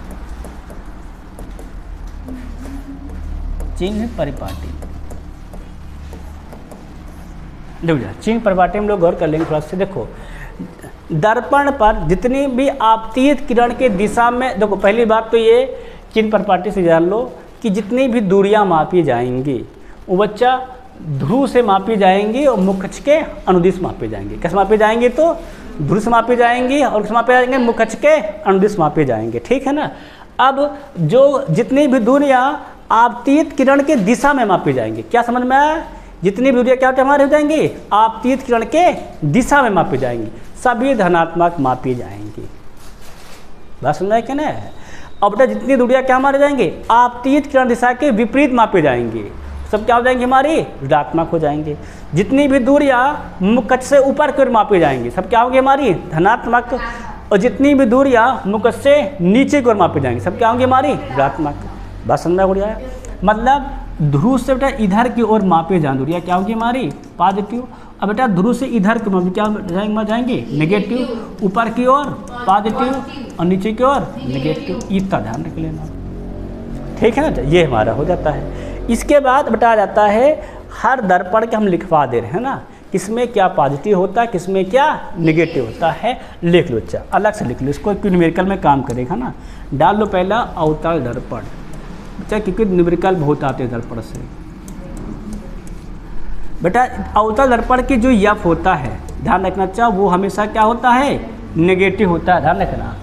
चिन्ह परिपाटी, देखो चिन्ह परिपाटी हम लोग गौर कर लेंगे थोड़ा सा। देखो दर्पण पर जितनी भी आपतित किरण के दिशा में, देखो पहली बात तो ये चिन्ह परिपाटी से जान लो कि जितनी भी दूरियां मापी जाएंगी वो बच्चा ध्रुव से मापी जाएंगी और मुख्य अक्ष के अनुदिश मापी जाएंगी। कैसे मापी जाएंगी, तो ध्रुव से मापी जाएंगी और किस मापे जाएंगे, मुख्य अक्ष के अनुदिश मापे जाएंगे, ठीक है ना। अब जो जितनी भी दूरियां आपतित किरण के दिशा में मापी जाएंगी, क्या समझ में आया, जितनी भी दूरियां क्या हमारे हो जाएंगी, आपतित किरण के दिशा में मापी जाएंगी, सभी धनात्मक मापी जाएंगी। बात समझ में क्या ना। अब बेटा जितनी दूरियां क्या हमारे जाएंगे, आपतित किरण दिशा के विपरीत मापी जाएंगी, सब क्या हो जाएंगी, हमारी ऋणात्मक हो जाएंगे। जितनी भी दूरियां मुख्य अक्ष से ऊपर की ओर मापी जाएंगी, सब क्या होंगी, हमारी धनात्मक। और जितनी भी दूरियां मुख्य अक्ष से नीचे की ओर मापी जाएंगी, सब क्या होंगी, हमारी ऋणात्मक। बात समझ में बढ़िया है। मतलब ध्रुव से बेटा इधर की ओर मापे जाए दूरियां क्या होगी, हमारी पॉजिटिव। अब बेटा ध्रुव से इधर की ओर क्या जाएंगे, नेगेटिव। ऊपर की ओर पॉजिटिव और नीचे की ओर नेगेटिव, इसका ध्यान रख लेना, ठीक है ना। ये हमारा हो जाता है। इसके बाद बेटा आ जाता है हर दर्पण के हम लिखवा दे रहे हैं ना, किसमें क्या पॉजिटिव होता है, किसमें क्या नेगेटिव होता है, लिख लो बच्चा, अलग से लिख लो इसको, क्योंकि न्यूमेरिकल में काम करेगा ना। डाल लो पहला अवतल दर्पण बच्चा, क्योंकि न्यूमेरिकल बहुत आते हैं दर्पण से। बेटा अवतल दर्पण की जो एफ होता है, ध्यान रखना अच्छा, वो हमेशा क्या होता है, नेगेटिव होता है, ध्यान रखना।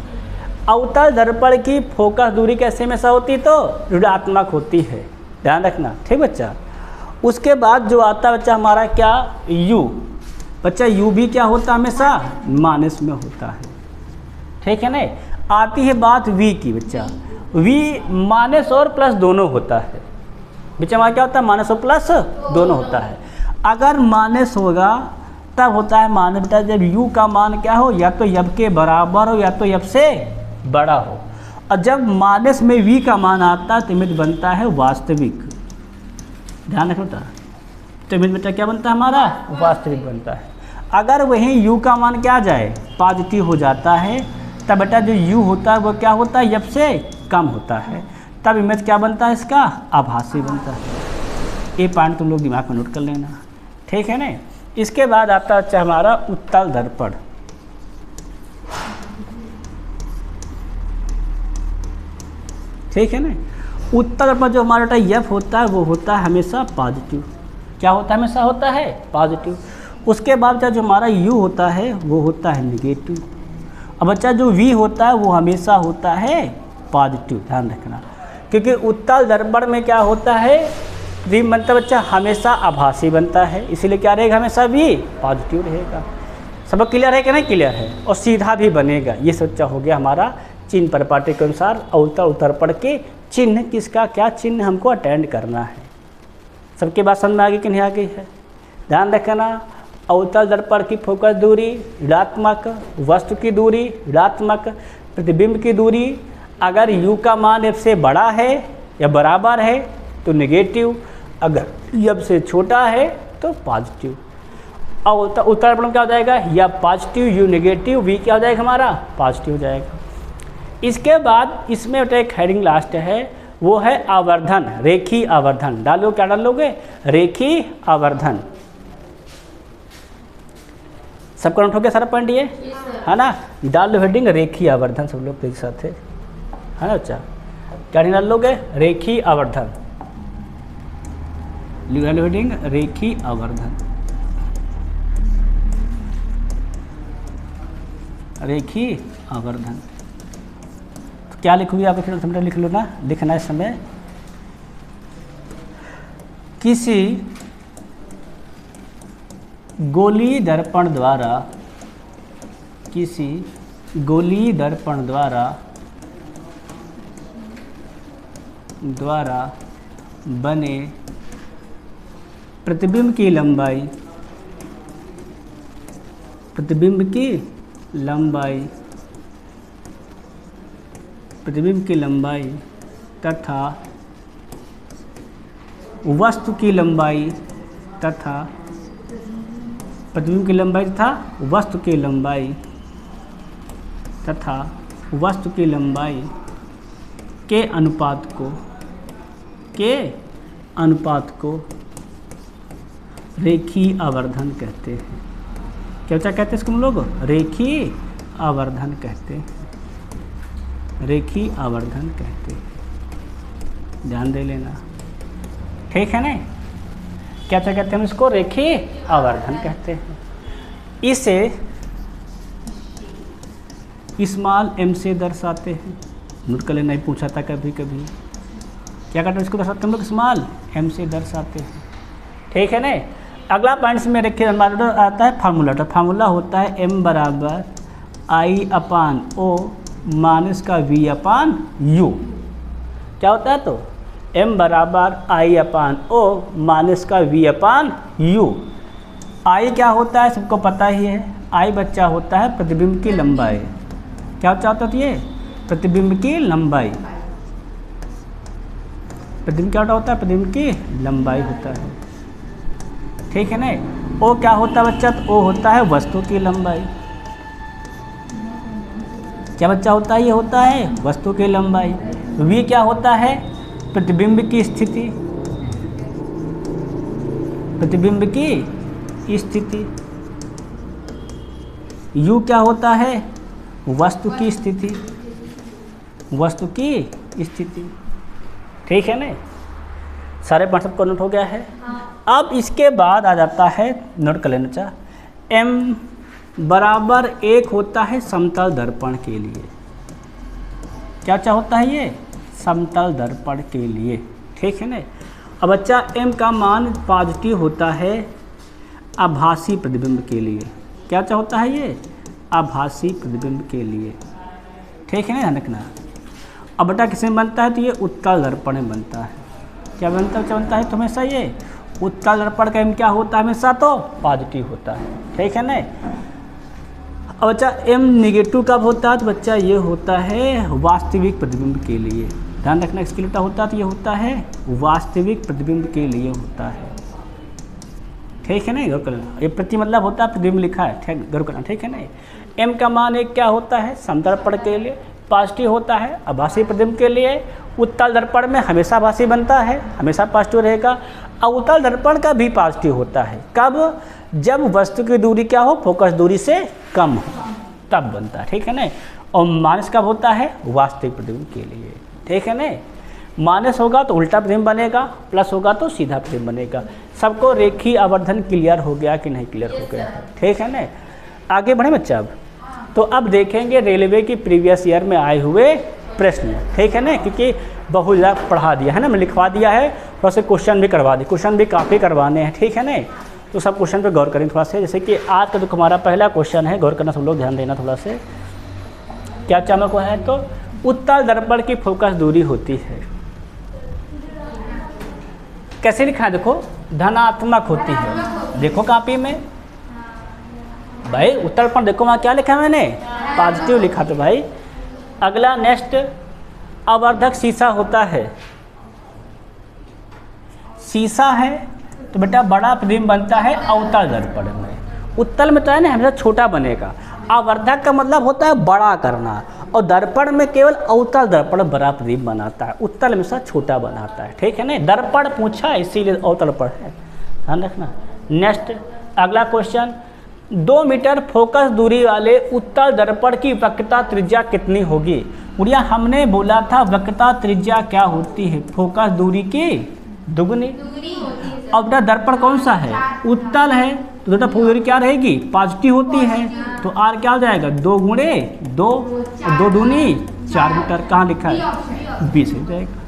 अवतल दर्पण की फोकस दूरी कैसे हमेशा होती है, तो ऋणात्मक होती है, ध्यान रखना, ठीक बच्चा। उसके बाद जो आता है बच्चा हमारा क्या, यू। बच्चा यू भी क्या होता है, हमेशा माइनस में होता है, ठीक है ना। आती है बात वी की बच्चा, वी माइनस और प्लस दोनों होता है बच्चा, हमारा क्या होता है, माइनस और प्लस दोनों होता है। अगर माइनस होगा तब होता है माइनस बेटा जब यू का मान क्या हो, या तो यब के बराबर हो या तो यब से बड़ा हो। और जब माइनस में वी का मान आता है तो इमेज बनता है वास्तविक, ध्यान रखो बेटा। तो इमेज बेटा क्या बनता है, हमारा वास्तविक बनता है। अगर वहीं यू का मान क्या आ जाए, पॉजिटिव हो जाता है, तब बेटा जो यू होता है वो क्या होता है, यब से कम होता है, तब इमेज क्या बनता है, इसका आभासी बनता है। ये पॉइंट तुम लोग दिमाग में नोट कर लेना, ठीक है ना। इसके बाद आता है हमारा उत्तल दर्पण। ठीक है ना। उत्तल दर्पण जो हमारा बेटा एफ होता है वो होता है हमेशा पॉजिटिव। क्या होता है, हमेशा होता है पॉजिटिव। उसके बाद जो हमारा यू होता है वो होता है निगेटिव। अब बच्चा जो वी होता है वो हमेशा होता है पॉजिटिव, ध्यान रखना। क्योंकि उत्तल दर्पण में क्या होता है, वी मतलब बच्चा हमेशा आभासी बनता है, इसीलिए क्या रहेगा, हमेशा वी पॉजिटिव रहेगा। सब क्लियर है कि नहीं क्लियर है, और सीधा भी बनेगा। ये सच्चा हो गया हमारा चिन्ह परिपाटी के अनुसार अवतल दर्पण के चिन्ह, किसका क्या चिन्ह हमको अटेंड करना है। सबके बात समझ में आ गई कि नहीं आ गई है, ध्यान रखना। अवतल दर्पण की फोकस दूरी ऋणात्मक, वस्तु की दूरी ऋणात्मक, प्रतिबिंब की दूरी अगर u का मान f से बड़ा है या बराबर है तो नेगेटिव, अगर f से छोटा है तो पॉजिटिव। अब उत्तल दर्पण क्या हो जाएगा, या पॉजिटिव u नेगेटिव, v क्या हो जाएगा हमारा पॉजिटिव हो जाएगा। इसके बाद इसमें एक हेडिंग लास्ट है, वो है आवर्धन, रेखी आवर्धन। डालो, क्या डालोगे, रेखी आवर्धन। सबका नोट हो गया सारा पॉइंट ये है ना। डाल लो हेडिंग रेखी आवर्धन, सब लोग एक साथ है ना बच्चा। क्या डाल लोगे, रेखी आवर्धन। डाल लो हेडिंग रेखी आवर्धन, रेखी आवर्धन। तो क्या लिखोगे आप, लिख लो ना, लिखना इस समय किसी गोलीय दर्पण द्वारा, किसी गोलीय दर्पण द्वारा बने प्रतिबिंब की लंबाई, प्रतिबिंब की लंबाई प्रतिबिंब की लंबाई तथा वस्तु की लंबाई तथा प्रतिबिंब की लंबाई तथा वस्तु की लंबाई तथा वस्तु की लंबाई के अनुपात को रेखीय आवर्धन कहते हैं। क्या कहते हैं इसको हम लोग? रेखीय आवर्धन कहते हैं। रेखीय आवर्धन कहते हैं, ध्यान दे लेना, ठीक है ना। क्या कहते हैं हम इसको? रेखीय आवर्धन कहते हैं। इसे स्मॉल m से दर्शाते हैं। नोट कर लेना, पूछा था कभी कभी। क्या कहते हैं इसको? दर्शाते हम लोग स्मॉल m से दर्शाते हैं, ठीक है ना। अगला पॉइंट में रखिए, आता है फार्मूला। तो फार्मूला होता है m बराबर I/O माइनस का V/U। क्या होता है? तो m बराबर I/O माइनस का V/U। I क्या होता है सबको पता ही है। I बच्चा होता है प्रतिबिंब की लंबाई। क्या होता है ये? प्रतिबिंब की लंबाई। प्रतिबिंब क्या होता है? प्रतिबिंब की लंबाई होता है, ठीक है ना। ओ क्या होता है बच्चा? तो ओ होता है वस्तु की लंबाई। क्या बच्चा होता है? ये होता है वस्तु की लंबाई। वी क्या होता है? प्रतिबिंब की स्थिति। प्रतिबिंब की स्थिति। यू क्या होता है? वस्तु की स्थिति। वस्तु की स्थिति, ठीक है ना। सारे पॉइंट सबको नोट हो गया है। अब इसके बाद आ जाता है, नोट कर लेना चाह, m बराबर 1 होता है समतल दर्पण के लिए। क्या क्या होता है ये? समतल दर्पण के लिए, ठीक है ना। अब बच्चा m का मान पॉजिटिव होता है आभासी प्रतिबिंब के लिए। क्या क्या होता है ये? आभासी प्रतिबिंब के लिए, ठीक है ना, ध्यान रखना। अब बेटा किसमें बनता है? तो ये उत्तल दर्पण में बनता है। क्या बनता है? तो हमेशा ये उत्तल दर्पण का m क्या होता है? हमेशा तो पॉजिटिव होता है, ठीक है ना। अब बच्चा m निगेटिव कब होता है? तो बच्चा ये होता है वास्तविक प्रतिबिंब के लिए। ध्यान रखना, इसके लिए होता है तो ये होता है वास्तविक प्रतिबिंब के लिए होता है, ठीक है ना। गौर करना, ये प्रति मतलब होता है प्रतिबिंब लिखा है, ठीक, गौर करना, ठीक है ना। m का मान एक क्या होता है? समतल दर्पण के लिए पॉजिटिव होता है, आभासी प्रतिबिंब के लिए उत्तल दर्पण में हमेशा आभासी बनता है, हमेशा पॉजिटिव रहेगा। अवतल दर्पण का भी पॉजिटिव होता है। कब? जब वस्तु की दूरी क्या हो? फोकस दूरी से कम हो, तब बनता है, ठीक है ना। और माइनस कब होता है? वास्तविक प्रतिबिंब के लिए, ठीक है ना। माइनस होगा तो उल्टा प्रतिबिंब बनेगा, प्लस होगा तो सीधा प्रतिबिंब बनेगा। सबको रेखीय आवर्धन क्लियर हो गया कि नहीं क्लियर हो गया? ठीक है ना। आगे बढ़े बच्चा। अब तो अब देखेंगे रेलवे की प्रीवियस ईयर में आए हुए प्रश्न, ठीक है ना, क्योंकि बहुत ज़्यादा पढ़ा दिया है ना, मैं लिखवा दिया है, थोड़ा से क्वेश्चन भी करवा दिए, क्वेश्चन भी काफ़ी करवाने हैं, ठीक है ना। तो सब क्वेश्चन पे गौर करें थोड़ा से। जैसे कि आज का जो हमारा पहला क्वेश्चन है, गौर करना सब लोग, ध्यान देना थोड़ा से। क्या चामक को है? तो उत्तल दर्पण की फोकस दूरी होती है, कैसे लिखा है? देखो, धनात्मक होती है। देखो कॉपी में भाई उत्तल दर्पण, देखो वहाँ क्या लिखा है मैंने? पॉजिटिव लिखा। तो भाई अगला नेक्स्ट, आवर्धक शीशा होता है। शीशा है तो बेटा बड़ा प्रतिबिंब बनता है अवतल दर्पण में। उत्तल में तो है ना हमेशा छोटा बनेगा। आवर्धक का मतलब होता है बड़ा करना, और दर्पण में केवल अवतल दर्पण बड़ा प्रतिबिंब बनाता है, उत्तल हमेशा छोटा बनाता है, ठीक है ना। दर्पण पूछा इसीलिए अवतल दर्पण है, ध्यान रखना। नेक्स्ट अगला क्वेश्चन, 2 मीटर फोकस दूरी वाले उत्तल दर्पण की वक्रता त्रिज्या कितनी होगी? गुड़िया हमने बोला था वक्रता त्रिज्या क्या होती है? फोकस दूरी की दुगनी। अब बेटा दर्पण कौन सा है? उत्तल है, तो बेटा फोकस दूरी क्या रहेगी? पॉजिटिव होती है, तो आर क्या हो जाएगा? 2 गुणे 2, 2 दूनी 4 मीटर। कहाँ लिखा है? 20 हो जाएगा।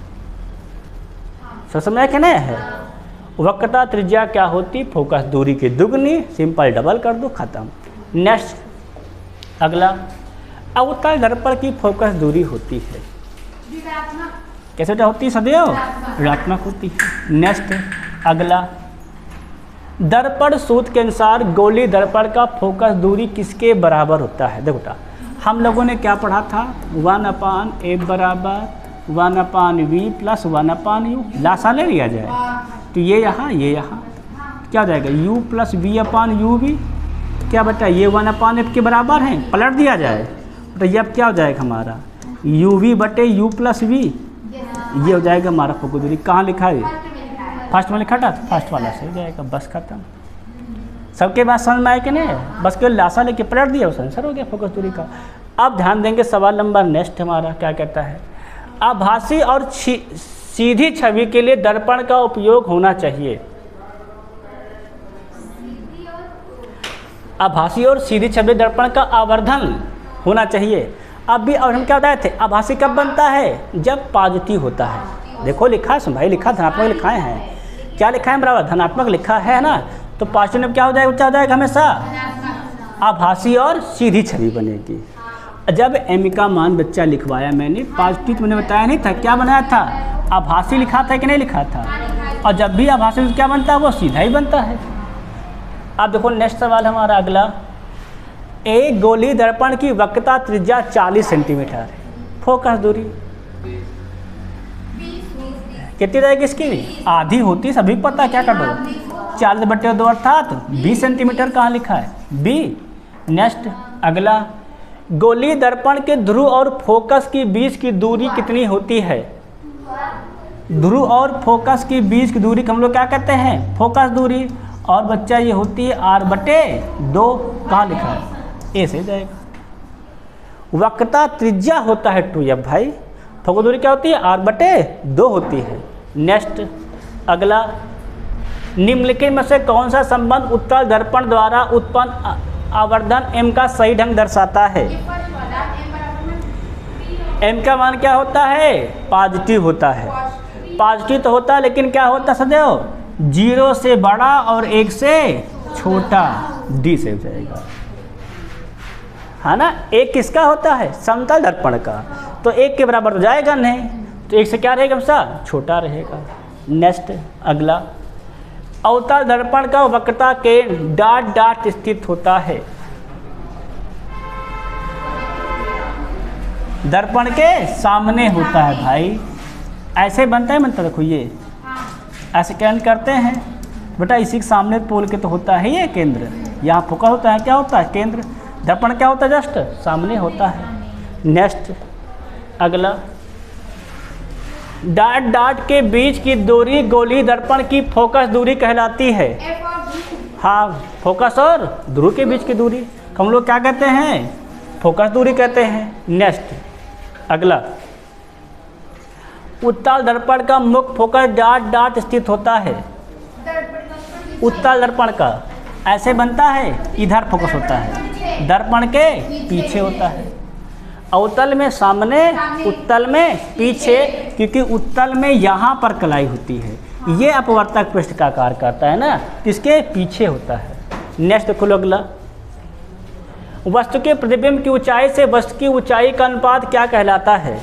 सब समझ क्या नहीं है? वक्रता त्रिज्या क्या होती? फोकस दूरी की दुगनी। सिंपल डबल कर दो, खत्म। नेक्स्ट अगला, अवतल दर्पण की फोकस दूरी होती है कैसे होती है? सदैव ऋणात्मक होती है। नेक्स्ट अगला, दर्पण सूत्र के अनुसार गोली दर्पण का फोकस दूरी किसके बराबर होता है? देखो बेटा हम लोगों ने क्या पढ़ा था, 1/f बराबर 1/v प्लस 1/u, लासा ले लिया जाए तो ये यहाँ क्या हो जाएगा, u प्लस v/u भी क्या बचा, ये 1/f के बराबर है, पलट दिया जाए तो ये अब क्या हो जाएगा हमारा uv बटे u प्लस v, ये हो जाएगा हमारा फोकस दूरी। कहाँ लिखा है, फर्स्ट में लिखा था, फर्स्ट वाला से हो जाएगा, बस खत्म। सबके बात समझ में आए कि नहीं, बस केवल लासा लेके पलट दिया, उस आंसर हो गया फोकस दूरी का। अब ध्यान देंगे सवाल नंबर नेक्स्ट हमारा क्या कहता है, आभासी और सीधी छवि के लिए दर्पण का उपयोग होना चाहिए। आभासी और सीधी छवि दर्पण का आवर्धन होना चाहिए। अब भी और हम क्या बताए थे, आभासी कब बनता है, जब पॉजिटिव होता है। देखो लिखा है भाई, लिखा धनात्मक लिखाए हैं, क्या लिखा है बराबर, धनात्मक लिखा है ना, तो पॉजिटिव में क्या हो जाएगा, हो जाएगा हमेशा आभासी और सीधी छवि बनेगी। जब m का मान बच्चा लिखवाया मैंने, पॉजिटिव मैंने बताया नहीं था, क्या बनाया था, आभासी लिखा था कि नहीं लिखा था, और जब भी आभासी क्या बनता है, वो सीधा ही बनता है। अब देखो नेक्स्ट सवाल हमारा अगला, एक गोली दर्पण की वक्रता त्रिज्या 40 सेंटीमीटर है, फोकस दूरी कितनी रहेगी इसकी, आधी होती, सभी को पता है, क्या कर दो 40/2 अर्थात 20 सेंटीमीटर। कहाँ लिखा है, बी। नेक्स्ट अगला, गोली दर्पण के ध्रुव और फोकस के बीच की दूरी कितनी होती है, ध्रुव और फोकस के बीच की दूरी हम लोग क्या कहते हैं, फोकस दूरी, और बच्चा ये होती है r/2। कहाँ लिखा है, ए से जाएगा। वक्रता त्रिज्या होता है 2f भाई, फोकस दूरी क्या होती है, r/2 होती है। नेक्स्ट अगला, निम्नलिखित में से कौन सा संबंध उत्तल दर्पण द्वारा उत्पन्न आवर्धन m का सही ढंग दर्शाता है। m का मान क्या होता है, पॉजिटिव होता है, पॉजिटिव तो होता है लेकिन क्या होता है सदैव 0 से बड़ा और 1 से छोटा, डी से हो जाएगा, है ना। एक किसका होता है, समतल दर्पण का, तो 1 के बराबर हो जाएगा नहीं, तो 1 से क्या रहेगा हमेशा, छोटा रहेगा। नेक्स्ट अगला, अवतल दर्पण का वक्रता के डॉट डॉट स्थित होता है, दर्पण के सामने होता है भाई, ऐसे बनता है, बनता देखो ये ऐसे केंद्र करते हैं बेटा, इसी के सामने पोल के तो होता है ये केंद्र, यहाँ फोकस होता है, क्या होता है केंद्र, दर्पण क्या होता है जस्ट सामने होता है। नेक्स्ट अगला, डॉट डॉट के बीच की दूरी गोली दर्पण की फोकस दूरी कहलाती है। हाँ, फोकस और ध्रुव के बीच की दूरी हम लोग क्या कहते हैं, फोकस दूरी कहते हैं। नेक्स्ट अगला, उत्तल दर्पण का मुख्य फोकस डॉट डॉट स्थित होता है, उत्तल दर्पण का ऐसे बनता है, इधर फोकस होता है, दर्पण के पीछे होता है, अवतल में सामने, उत्तल में पीछे, क्योंकि उत्तल में यहाँ पर कलाई होती है, ये अपवर्तक पृष्ठ का आकार करता है ना, इसके पीछे होता है। नेक्स्ट खोलो अगला, वस्तु के प्रतिबिंब की ऊंचाई से वस्तु की ऊंचाई का अनुपात क्या कहलाता है,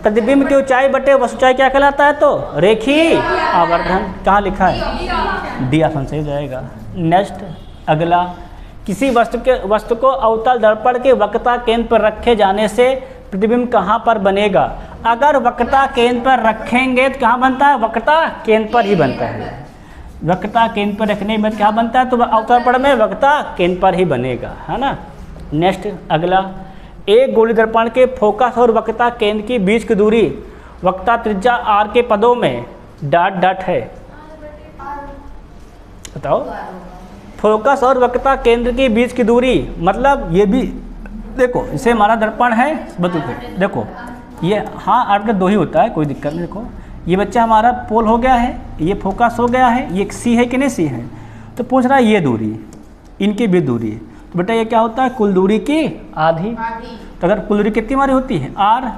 प्रतिबिंब की ऊंचाई बटे वस्तु ऊंचाई क्या कहलाता है, तो रेखीय आवर्धन। कहाँ लिखा है, डी ऑप्शन सही जाएगा। नेक्स्ट अगला, किसी वस्तु को अवतल दर्पण के वक्रता केंद्र पर रखे जाने से प्रतिबिंब कहाँ पर बनेगा, अगर वक्रता केंद्र पर रखेंगे तो कहाँ बनता है, वक्रता केंद्र पर ही बनता है, वक्रता केंद्र पर रखने में क्या बनता है, तो अवतल दर्पण में वक्रता केंद्र पर ही बनेगा, है ना। नेक्स्ट अगला, एक गोली दर्पण के फोकस और वक्रता केंद्र के बीच की दूरी वक्रता त्रिज्या आर के पदों में डॉट डॉट है, बताओ। फोकस और वक्रता केंद्र के बीच की दूरी मतलब ये भी देखो, इसे हमारा दर्पण है, देखो ये हाँ आर का 2 ही होता है, कोई दिक्कत नहीं। देखो ये बच्चा हमारा पोल हो गया है, ये फोकस हो गया है, ये सी है कि नहीं सी है, तो पूछ रहा है ये दूरी, इनकी भी दूरी, तो बेटा ये क्या होता है, कुल दूरी की आधी। तो अगर कुल दूरी कितनी हमारी होती है, आर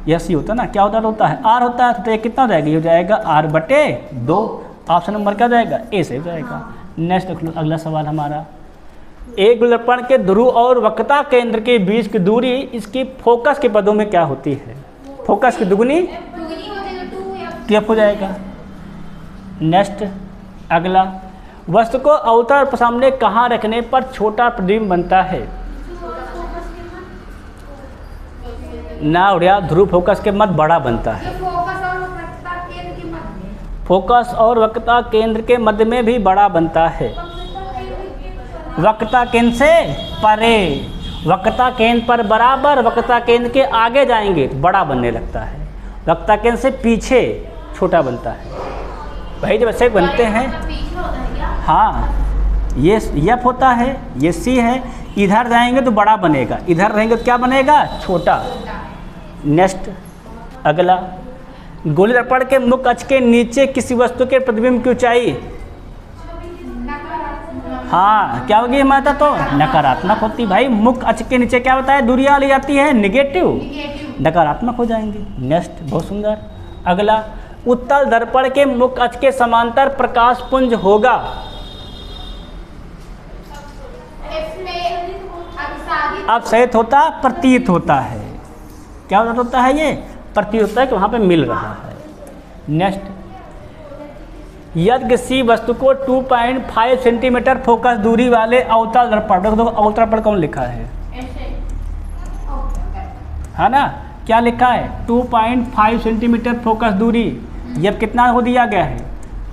या सी होता है ना, क्या होता है आर होता है, तो ये कितना हो जाएगा, ये हो जाएगा r/2। ऑप्शन नंबर क्या हो जाएगा, ए से हो जाएगा। नेक्स्ट देख लो अगला सवाल हमारा, एक दर्पण के ध्रुव और वक्रता केंद्र के बीच की दूरी इसकी फोकस के पदों में क्या होती है, फोकस की दुगुनी टफ हो जाएगा। नेक्स्ट अगला, वस्तु को अवतल सामने कहाँ रखने पर छोटा प्रतिबिंब बनता है, ना उड़िया, ध्रुव फोकस के मध्य बड़ा बनता है। फोकस और वक्रता केंद्र के मध्य में भी बड़ा बनता है। वक्रता केंद्र से परे, वक्रता केंद्र पर बराबर, वक्रता केंद्र के आगे जाएंगे तो बड़ा बनने लगता है, वक्रता केंद्र से पीछे छोटा बनता है। भाई जब ऐसे बनते हैं, हाँ, ये एफ होता है, ये सी है, इधर जाएंगे तो बड़ा बनेगा, इधर रहेंगे तो क्या बनेगा, छोटा। नेक्स्ट अगला, गोलीय दर्पण के मुख्य अक्ष के नीचे किसी वस्तु के प्रतिबिंब की ऊंचाई, हाँ क्या होगी हमारा, तो नकारात्मक होती। भाई मुख्य अक्ष के नीचे क्या बताया, दूरियां ली जाती है निगेटिव, नकारात्मक हो जाएंगे। नेक्स्ट बहुत सुंदर अगला, उत्तल दर्पण के मुख्य अक्ष के समांतर प्रकाश पुंज होगा। अब सहित होता प्रतीत होता है, क्या होता है, ये प्रतीत होता है कि वहाँ पे मिल रहा है। नेक्स्ट, यदि किसी वस्तु को 2.5 सेंटीमीटर फोकस दूरी वाले अवतल दर्पण, देखो अवतल दर्पण कौन लिखा है ना, क्या लिखा है, 2.5 सेंटीमीटर फोकस दूरी, यह कितना हो दिया गया है,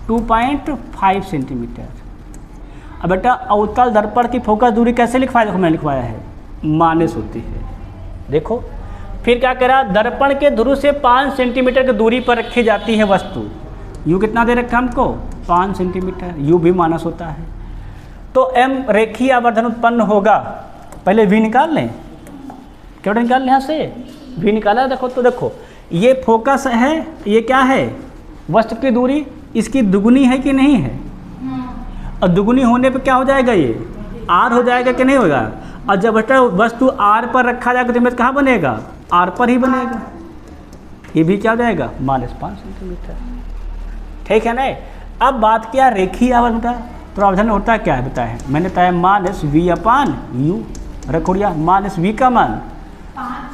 2.5 सेंटीमीटर। अब बेटा अवतल दर्पण की फोकस दूरी कैसे लिखवाया, देखो मैंने लिखवाया है, माइनस होती है। देखो फिर क्या करा, दर्पण के ध्रुव से 5 सेंटीमीटर की दूरी पर रखी जाती है वस्तु, यू कितना दे रखा हमको, 5 सेंटीमीटर, यू भी माइनस होता है। तो एम रेखीय आवर्धन उत्पन्न होगा। पहले वी निकाल लें, क्या निकाल लें, यहाँ से वी निकाला, देखो तो देखो ये फोकस है, ये क्या है, वस्तु की दूरी, इसकी दुगुनी है कि नहीं है, और दुगुनी होने पे क्या हो जाएगा, ये आर हो जाएगा कि नहीं होगा। और जब बेटा वस्तु आर पर रखा जाएगा तो इमेज कहाँ बनेगा, आर पर ही बनेगा, ये भी क्या हो जाएगा, -5 सेंटीमीटर, ठीक है ना। अब बात क्या, रेखीय आवर्धन, तो आवर्धन होता क्या है बताया, मैंने बताया -v/u, रखोड़िया, -v का मान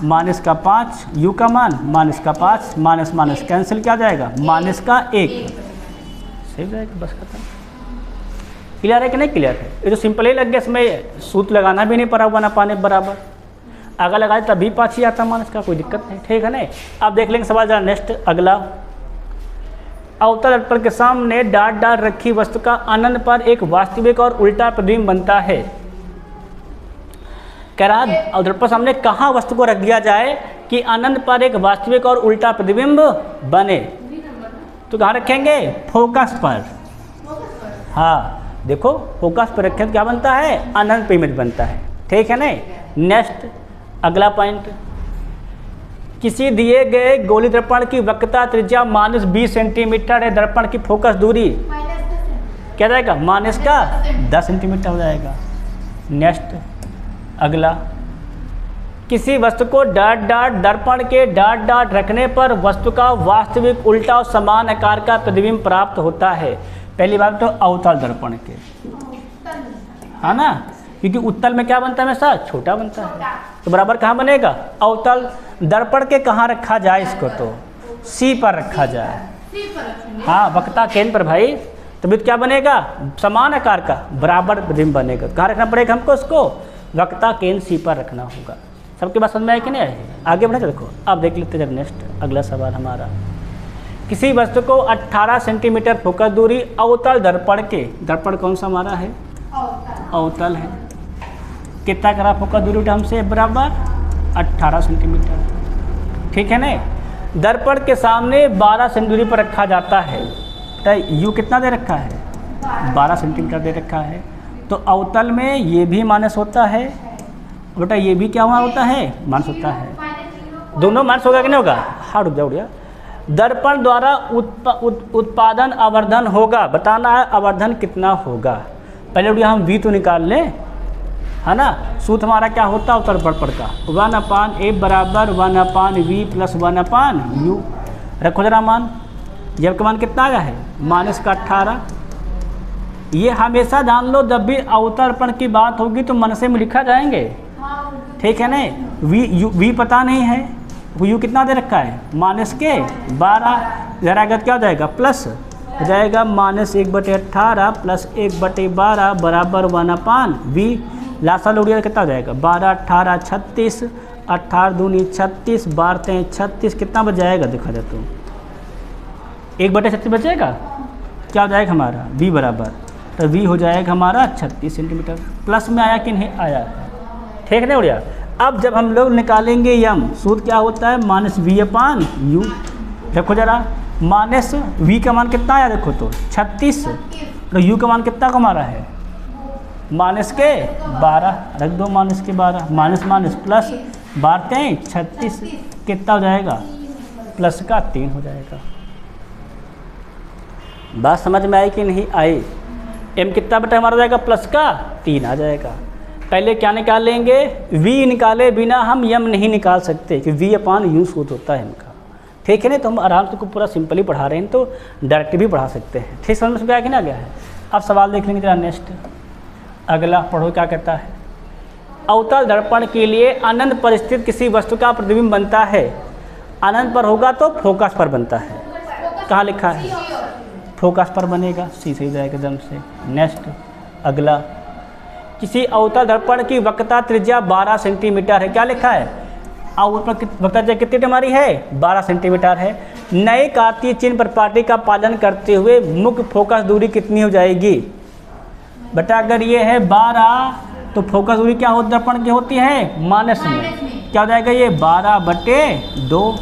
माइनस का 5, u का मान माइनस का 5, माइनस माइनस कैंसिल क्या जाएगा, -1, सही जाएगा, बस खत्म। क्लियर है कि नहीं क्लियर है, ये तो सिंपल ही लग गया, इसमें सूत्र लगाना भी नहीं पड़ा, हुआ ना पाने बराबर, अगर लगाए तभी 5 ही आता माइनस का, कोई दिक्कत नहीं, ठीक है ना। अब देख लेंगे सवाल जरा नेक्स्ट अगला, अवतल दर्पण के सामने डाट डाट रखी वस्तु का अनंत पर एक वास्तविक और उल्टा प्रतिबिंब बनता है। कह रहा है दर्पण सामने कहाँ वस्तु को रख दिया जाए कि अनंत पर एक वास्तविक और उल्टा प्रतिबिंब बने, तो कहाँ रखेंगे, फोकस पर, हाँ देखो फोकस पर रखें तो क्या बनता है, अनंत पर इमेज बनता है, ठीक है ना। नेक्स्ट अगला पॉइंट, किसी दिए गए गोलीय दर्पण की वक्रता त्रिज्या -20 सेंटीमीटर है, दर्पण की फोकस दूरी क्या जाएगा, -10 सेंटीमीटर हो जाएगा। नेक्स्ट अगला, किसी वस्तु को डाट डाट दर्पण के डाट डाट रखने पर वस्तु का वास्तविक उल्टा और समान आकार का प्रतिबिंब प्राप्त होता है। पहली बात तो अवतल दर्पण के, है ना, क्योंकि उत्तल में क्या बनता है, हमेशा छोटा बनता है, तो बराबर कहाँ बनेगा, अवतल दर्पण के कहाँ रखा जाए, इसको तो सी पर रखा जाए, हाँ वक्रता केंद्र पर भाई, तभी तो क्या बनेगा, समान आकार का बराबर प्रतिबिंब बनेगा। कहाँ रखना पड़ेगा हमको, उसको वक्रता केंद्र सी पर रखना होगा। सबके बात समझ में आए कि नहीं आए, आगे बढ़े, देखो अब देख लेते हैं। जब नेक्स्ट अगला सवाल हमारा, किसी वस्तु को 18 सेंटीमीटर फोकस दूरी अवतल दर्पण के, दर्पण कौन सा हमारा है, अवतल है, कितना करा फोकस दूरी हमसे, बराबर 18 सेंटीमीटर, ठीक है ना। दर्पण के सामने 12 सेंटीमीटर दूरी पर रखा जाता है, तो यू कितना दे रखा है, 12 सेंटीमीटर दे रखा है, तो अवतल में ये भी माइनस होता है, बेटा ये भी क्या हुआ होता है, माइनस होता है, दोनों माइनस होगा कि नहीं होगा, हाँ रुक जाओ भैया। दर्पण द्वारा उत्पादन आवर्धन होगा, बताना है आवर्धन कितना होगा। पहले भैया हम v तो निकाल लें, है ना, सूत्र हमारा क्या होता है अवतल दर्पण का, 1/a बराबर 1/v + 1/u, रखो जरा मान, जब का मान कितना आया है, -18। ये हमेशा जान लो, जब भी अवतल दर्पण की बात होगी तो मन से में लिखा जाएंगे, ठीक है ना। v पता नहीं है, यू कितना दे रखा है, -12, जरा क्या हो जाएगा, प्लस हो जाएगा, -1/18 + 1/12 बराबर 1/v, लासा लोडिया कितना हो जाएगा, 12 18 36 18 दूनी 36, 12 36, कितना बच जाएगा देखा जाए तो 1/36 बचेगा। क्या हो जाएगा हमारा v बराबर, तो v हो जाएगा हमारा 36 सेंटीमीटर। प्लस में आया कि नहीं आया, ठीक है ना बढ़िया। अब जब हम लोग निकालेंगे यम, सूत्र क्या होता है -v/u। देखो जरा माइनस v का मान कितना आया देखो तो 36, तो u का मान कितना का हमारा है -12, रख दो -12, माइनस प्लस 12 36, कितना हो जाएगा प्लस का 3 हो जाएगा। बात समझ में आई कि नहीं आई। m कितना बटा हमारा जाएगा प्लस का 3 आ जाएगा। पहले क्या निकालेंगे, v निकाले बिना हम m नहीं निकाल सकते कि v/u सूत्र होता है इनका, ठीक है ना। तो हम आराम से को पूरा सिंपली पढ़ा रहे हैं तो डायरेक्ट भी पढ़ा सकते हैं, ठीक समझ में आया कि ना गया है। अब सवाल देख लेंगे जरा नेक्स्ट, अगला पढ़ो क्या कहता है। अवतल दर्पण के लिए अनंत पर स्थित किसी वस्तु का प्रतिबिंब बनता है, अनंत पर होगा तो फोकस पर बनता है। कहाँ लिखा है फोकस पर बनेगा, सी सही जाएगा एकदम से। नेक्स्ट अगला, किसी अवतल दर्पण की वक्रता त्रिज्या 12 सेंटीमीटर है। क्या लिखा है वक्रता त्रिज्या कितनी हमारी है 12 सेंटीमीटर है। नए कार्तीय चिन्ह प्रॉपर्टी का पालन करते हुए मुख्य फोकस दूरी कितनी हो जाएगी बेटा। अगर ये है 12 तो फोकस दूरी क्या होती दर्पण की होती है माइनस में, क्या हो जाएगा ये 12/2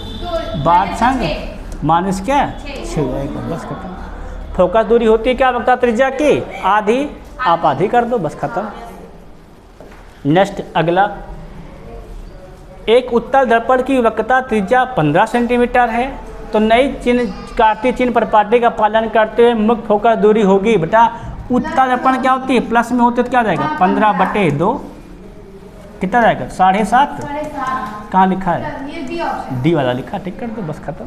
12 संग माइनस क्या 6 हो जाएगा, बस खत्म। फोकस दूरी होती है क्या वक्रता त्रिज्या की आधी, आप आधी कर दो बस खत्म। नेक्स्ट अगला, एक उत्तल दर्पण की वक्रता त्रिज्या 15 सेंटीमीटर है, तो नई कार्तीय चिन्ह प्रॉपर्टी का पालन करते हुए मुख्य फोकस दूरी होगी बेटा। उत्तल दर्पण क्या होती है प्लस में होती है तो क्या जाएगा 15/2, कितना जाएगा 7.5। कहाँ लिखा है डी वाला लिखा, ठीक कर दो बस खत्म।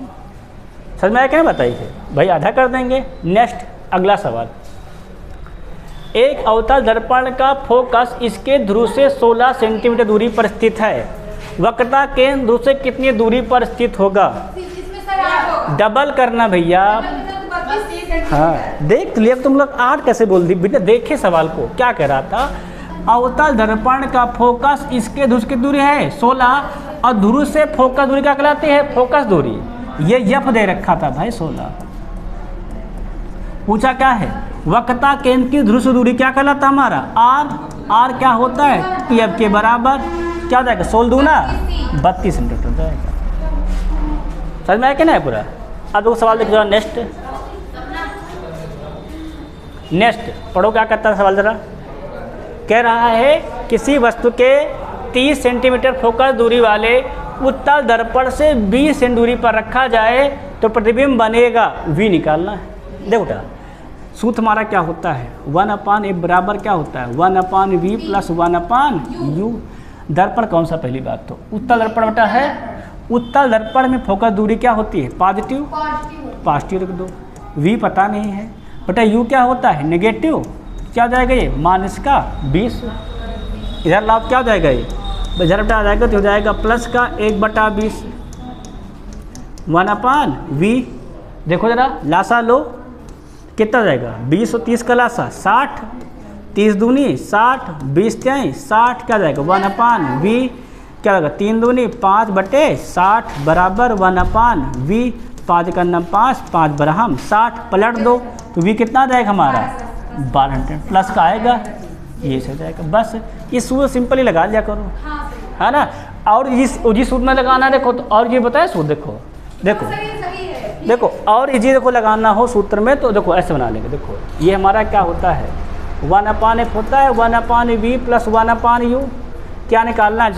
समझ में आया क्या बताइए भाई, आधा कर देंगे। नेक्स्ट अगला सवाल, एक अवतल दर्पण का फोकस इसके ध्रुव से 16 सेंटीमीटर दूरी पर स्थित है, वक्रता केंद्र ध्रुव से कितनी दूरी पर स्थित होगा। डबल करना भैया, हाँ देख लिया तुम लोग 8 कैसे बोल दी बेटा। देखे सवाल को क्या कह रहा था, अवतल दर्पण का फोकस इसके ध्रुव की दूरी है 16 और ध्रुव से फोकस दूरी क्या कहलाती है फोकस दूरी, ये यफ दे रखा था भाई 16। पूछा क्या है वक्रता केंद्र की ध्रुव से दूरी क्या कहलाता हमारा आर क्या होता है टीएफ के बराबर, क्या हो जाएगा 16 दूना 32 सेंटीमीटर हो जाएगा। समझ में आया क्या ना पूरा। अब देखो सवाल देखो नेक्स्ट, पढ़ो क्या कहता है सवाल जरा। कह रहा है किसी वस्तु के 30 सेंटीमीटर फोकस दूरी वाले उत्तल दर्पण से 20 सेंटी दूरी पर रखा जाए तो प्रतिबिंब बनेगा, v निकालना है। देखो बेटा सूत्र हमारा क्या होता है 1/f बराबर क्या होता है 1/v प्लस 1/u। दर्पण कौन सा पहली बात तो उत्तल दर्पण बेटा है, उत्तल दर्पण में फोकस दूरी क्या होती है पॉजिटिव रख दो, v पता नहीं है बेटा, u क्या होता है नेगेटिव, क्या हो जाएगा ये -20। इधर लाभ क्या हो जाएगा ये इधर बेटा आ जाएगा तो हो जाएगा प्लस का 1/20 1/v। देखो जरा लासा लो कितना हो जाएगा 20 और 30 का लासा 60, 30 दूनी 60 20 त्याई 60 क्या जाएगा 1/v, क्या होगा 3 दूनी 5/60 बराबर 1/v। 5 का 5 5 बराबर 60 पलट दो तो v कितना आ जाएगा हमारा 1200 प्लस का आएगा ये से जाएगा। बस इस सूत्र सिंपली लगा लिया करो है ना। और जिस सूत्र में लगाना देखो तो और ये बताए सूत्र देखो और इजी देखो लगाना हो सूत्र में तो देखो ऐसे बना लेंगे। देखो ये हमारा क्या होता है 1/f होता है 1/v प्लस 1/u। क्या निकालना है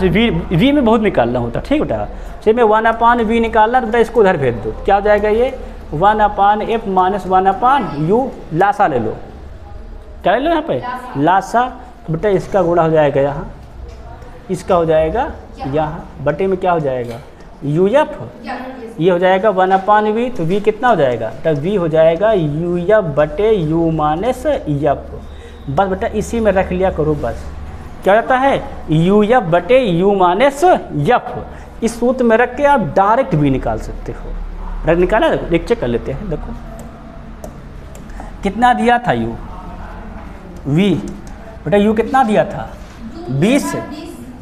v में बहुत निकालना होता है ठीक बेटा, से में 1/v निकालना तो इसको उधर भेज दो, क्या हो जाएगा ये 1/f माइनस 1/u। लासा ले लो, क्या ले लो यहाँ पे लासा बेटा, इसका गुणा हो जाएगा यहाँ, इसका हो जाएगा यहाँ, बटे में क्या हो जाएगा uf, ये हो जाएगा 1/v तो v कितना हो जाएगा तो v हो जाएगा uf बटे u माइनस f। बस बेटा इसी में रख लिया करो, बस क्या होता है uf बटे u माइनस f। इस सूत्र में रख के आप डायरेक्ट v निकाल सकते हो। रख निकाला देखो एक चेक कर लेते हैं। देखो कितना दिया था u v बेटा u कितना दिया था 20,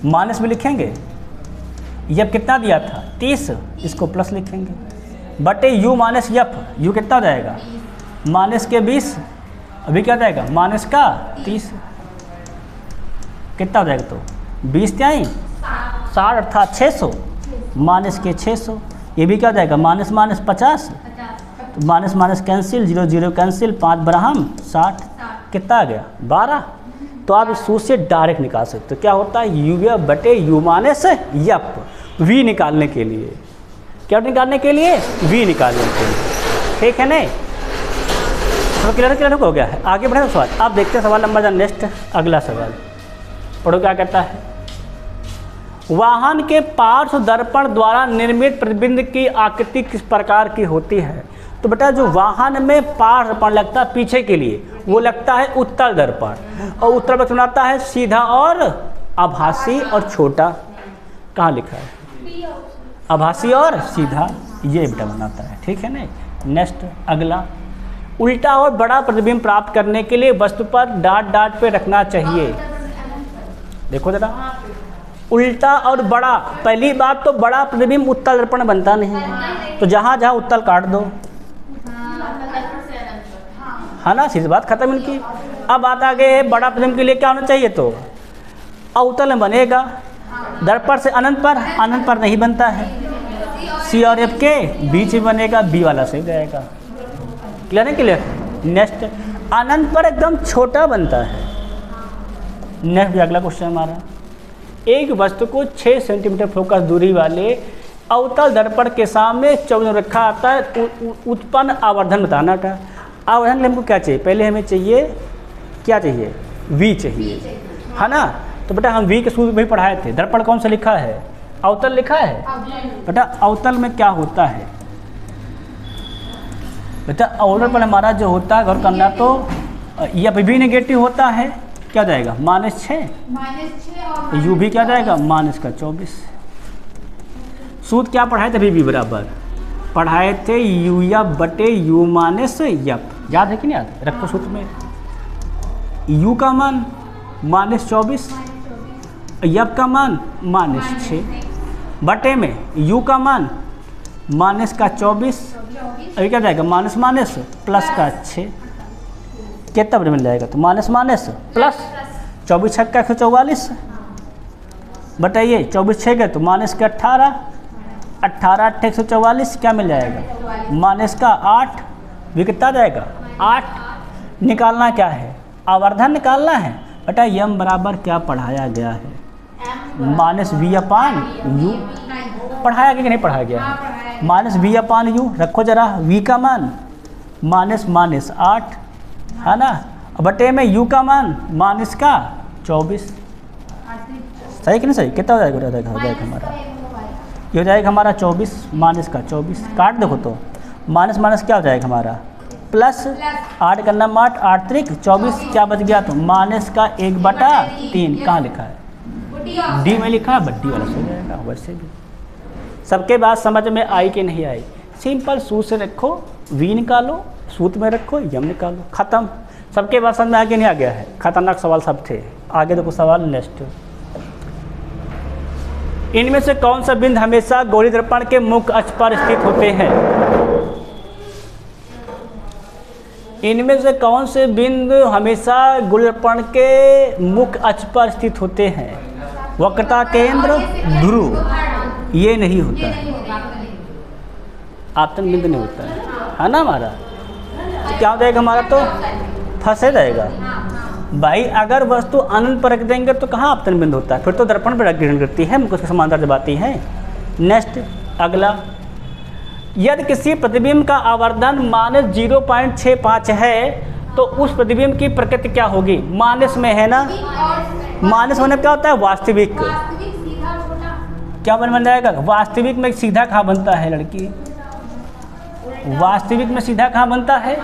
माइनस में लिखेंगे यप कितना दिया था 30, इसको प्लस लिखेंगे, बटे यू माइनस यप, यू कितना हो जाएगा माइनस के 20, अभी क्या हो जाएगा माइनस का 30, कितना हो जाएगा तो 20 क्या 60 अर्थात 600, माइनस के 600, ये भी क्या हो जाएगा माइनस माइनस 50, तो माइनस माइनस कैंसिल, 0 0 कैंसिल, 5 बराहम 60, कितना आ गया 12। तो आप इस सूत्र से डायरेक्ट निकाल सकते हो, क्या होता है यू यप बटे यू माइनस यप, वी निकालने के लिए, क्या निकालने के लिए वी निकालने के लिए, ठीक है नहीं। तो क्लियर हो गया है, आगे बढ़े सवाल। आप देखते हैं सवाल नंबर नेक्स्ट, अगला सवाल पढ़ो क्या कहता है। वाहन के पार्श्व दर्पण द्वारा निर्मित प्रतिबिंब की आकृति किस प्रकार की होती है। तो बेटा जो वाहन में पार्श्व दर्पण लगता है पीछे के लिए, वो लगता है उत्तल दर्पण, और उत्तल दर्पण बनाता है सीधा और आभासी और छोटा, कहाँ लिखा है आभासी और सीधा, ये बेटा बनाता है, ठीक है ना। नेक्स्ट अगला, उल्टा और बड़ा प्रतिबिंब प्राप्त करने के लिए वस्तु पर डाट डाट पे रखना चाहिए। देखो जरा, उल्टा और बड़ा, पहली बात तो बड़ा प्रतिबिंब उत्तल दर्पण बनता नहीं है, तो जहाँ जहाँ उत्तल काट दो, है ना, सीधी बात खत्म इनकी। अब बात आ गई है बड़ा प्रतिबिंब के लिए क्या होना चाहिए, तो अवतल में बनेगा, दर्पण से अनंत पर नहीं बनता है, सी और एफ के बीच में बनेगा, बी वाला सही जाएगा, क्लियर है क्लियर। नेक्स्ट, अनंत पर एकदम छोटा बनता है। नेक्स्ट भी अगला क्वेश्चन हमारा, एक वस्तु को 6 सेंटीमीटर फोकस दूरी वाले अवतल दर्पण के सामने 14 रखा आता है, उत्पन्न आवर्धन बताना था। आवर्धन हमको क्या चाहिए, पहले हमें चाहिए क्या चाहिए v चाहिए, है ना। तो बेटा हम v के सूत्र में पढ़ाए थे, दर्पण कौन सा लिखा है अवतल लिखा है। बेटा अवतल में क्या होता है, बेटा अवतल पर हमारा जो होता है गौर करना, तो यह भी नेगेटिव होता है, क्या जाएगा -6, यू भी क्या जाएगा -24। सूत्र क्या पढ़ाए थे, भी बराबर पढ़ाए थे यू यप बटे यू माइनस यप, याद है कि नहीं याद, रखो सूत्र में, यू का मान -24, यप का मान -6, बटे में यू का मान -24, अभी क्या जाएगा माइनस माइनस प्लस का 6, कितना बड़े मिल जाएगा, तो माइनस माइनस प्लस 24 6 का 144, बताइए 24 6 के तो माइनस के 18 18 8 144, क्या मिल जाएगा माइनस का 8, भी कितना जाएगा 8। निकालना क्या है, आवर्धन निकालना है। बेटा यम बराबर क्या पढ़ाया गया है, -v/u, पढ़ाया गया कि नहीं पढ़ाया गया, -v/u रखो जरा, v का मान -8, है ना, बटे में u का मान -24, सही कि नहीं सही, कितना हो जाएगा हमारा, ये हो जाएगा हमारा 24 -24, काट देखो तो माइनस माइनस क्या हो जाएगा हमारा प्लस, 8 का नाम 8 8 3 24, क्या बच गया, तो -1/3, कहाँ लिखा है डी में लिखा है, बड्डी वाला सो जाएगा। वैसे भी सबके बात समझ में आई कि नहीं आई, सिंपल सूत्र से रखो, वी निकालो, सूत्र में रखो, यम निकालो, खत्म। सबके बात समझ में आगे नहीं आ गया है, खतरनाक सवाल सब थे। आगे देखो सवाल नेक्स्ट, इनमें से कौन सा बिंदु हमेशा गोलीय दर्पण के मुख्य अक्ष पर स्थित होते हैं। इनमें से कौन से बिंदु हमेशा गोलीय दर्पण के मुख्य अक्ष पर स्थित होते हैं। वक्रता केंद्र, ध्रुव, ये नहीं होता है, आपतन बिंदु नहीं होता है ना हमारा, तो क्या हो जाएगा हमारा, तो फंसे जाएगा भाई। अगर वस्तु अनंत पर रख देंगे तो कहाँ आपतन बिंदु होता है, फिर तो दर्पण पर ग्रहण करती है, मुझको उसके समांतर जब आती है। नेक्स्ट अगला, यदि किसी प्रतिबिंब का आवर्धन -0.65 है तो उस प्रतिबिंब की प्रकृति क्या होगी। माइनस में है ना, माइनस होने पर क्या होता है वास्तविक, क्या बन जाएगा, वास्तविक में सीधा कहाँ बनता है लड़की, वास्तविक में सीधा कहाँ बनता है,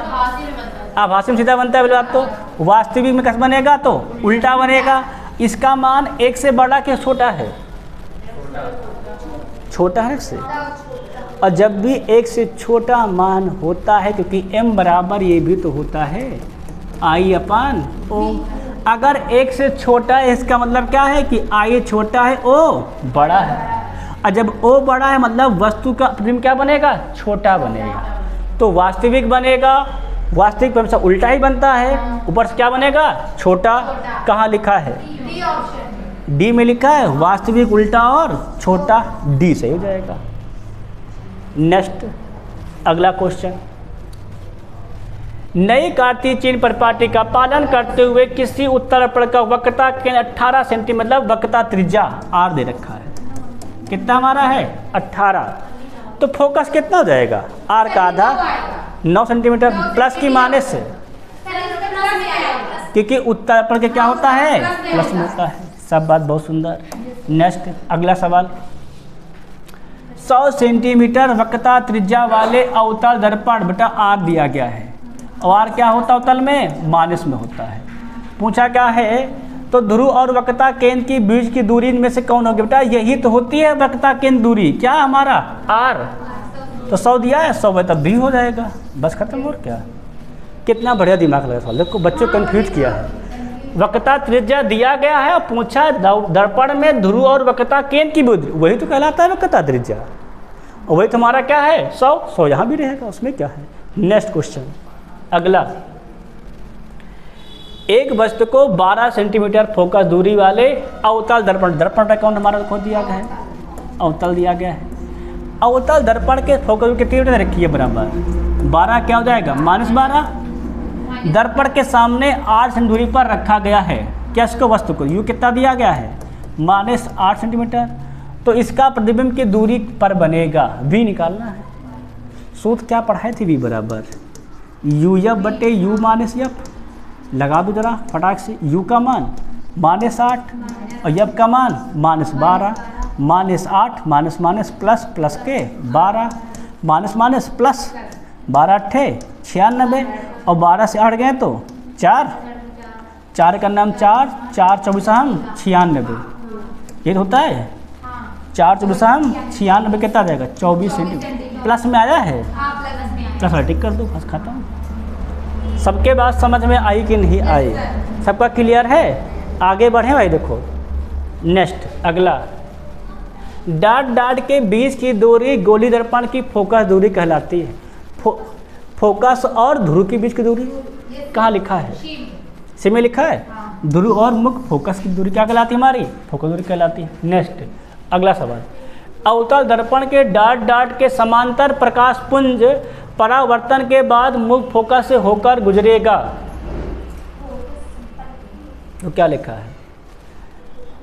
आभासी में सीधा बनता है। बोले आप तो वास्तविक में कैसे बनेगा, तो उल्टा बनेगा। इसका मान 1 से बड़ा क्या छोटा है, छोटा है 1 से, और जब भी 1 से छोटा मान होता है, क्योंकि m बराबर ये भी तो होता है I/O। अगर 1 से छोटा है इसका मतलब क्या है कि I छोटा है, O बड़ा है। और जब ओ बड़ा है मतलब वस्तु का प्रतिबिंब क्या बनेगा, छोटा बनेगा। तो वास्तविक बनेगा, वास्तविक हमेशा उल्टा ही बनता है, ऊपर से क्या बनेगा, छोटा। कहाँ लिखा है, डी में लिखा है वास्तविक उल्टा और छोटा, डी सही हो जाएगा। नेक्स्ट अगला क्वेश्चन, नई कार्तीय चिन्ह परिपाटी का पालन करते हुए किसी उत्तरार्पण का वक्रता केंद्र 18 सेंटीमीटर मतलब वक्रता त्रिज्या आर दे रखा है। कितना हमारा है 18, तो फोकस कितना हो जाएगा, आर का आधा 9 सेंटीमीटर प्लस की माइनस, क्योंकि उत्तरार्पण के क्या होता है प्लस में होता है। सब बात बहुत सुंदर। नेक्स्ट अगला सवाल, 100 सेंटीमीटर वक्रता त्रिज्या वाले अवतल दर्पण बेटा आर दिया गया है, और आर क्या होता है अवतल में, माइनस में होता है। पूछा क्या है, तो ध्रुव और वक्रता केंद्र की बीच की दूरी इनमें से कौन होगी बेटा, यही तो होती है वक्रता केंद्र दूरी, क्या हमारा आर। तो 100 दिया है, 100 में तब भी हो जाएगा, बस खत्म। और क्या, कितना बढ़िया दिमाग लगा सवाल, देखो बच्चों कंफ्यूज किया है। वक्रता त्रिज्या दिया गया है और पूछा दर्पण में ध्रुव और वक्रता केंद्र की दूरी, वही तो कहलाता है वक्रता त्रिज्या, और वही तुम्हारा क्या है 100 यहाँ भी रहेगा, उसमें क्या है। नेक्स्ट क्वेश्चन अगला, एक वस्तु को 12 सेंटीमीटर फोकस दूरी वाले अवतल दर्पण, दर्पण का कौन हमारा को दिया गया है, अवतल दिया गया है। अवतल दर्पण के फोकस दूरी कितनी रखी है, बराबर 12, क्या हो जाएगा -12। दर्पण के सामने 8 सेंटीमीटर दूरी पर रखा गया है, क्या इसको वस्तु को, यू कितना दिया गया है -8 सेंटीमीटर, तो इसका प्रतिबिंब की दूरी पर बनेगा, वी निकालना है। सूत्र क्या पढ़ाए थे, वी बराबर यू एफ बटे यू माइनस एफ। लगा दो जरा फटाक से, u का मान -8 और f का मान -12, -8 माइनस माइनस प्लस प्लस के 12, माइनस माइनस प्लस 12 अट्ठे 96, और 12 से 8 गए तो 4, 4 का नाम 4, 4 24 हम 96, ये होता है 4 24 हम 96, कितना आ जाएगा 24 सेंटीमीटर, प्लस में आया है, प्लस टिक कर दो, बस खत्म। सबके बात समझ में आई कि नहीं आई, सबका क्लियर है, आगे बढ़े भाई। देखो नेक्स्ट अगला, डाट डाट के बीच की दूरी गोली दर्पण की फोकस दूरी कहलाती है। फोकस और ध्रुव के बीच की दूरी कहाँ लिखा है, सी में लिखा है, ध्रुव और मुख्य फोकस की दूरी क्या कहलाती है, हमारी फोकस दूरी कहलाती है। नेक्स्ट अगला सवाल, अवतल दर्पण के डाट डाट के समांतर प्रकाश पुंज परावर्तन के बाद मुख्य फोकस से होकर गुजरेगा, तो क्या लिखा है,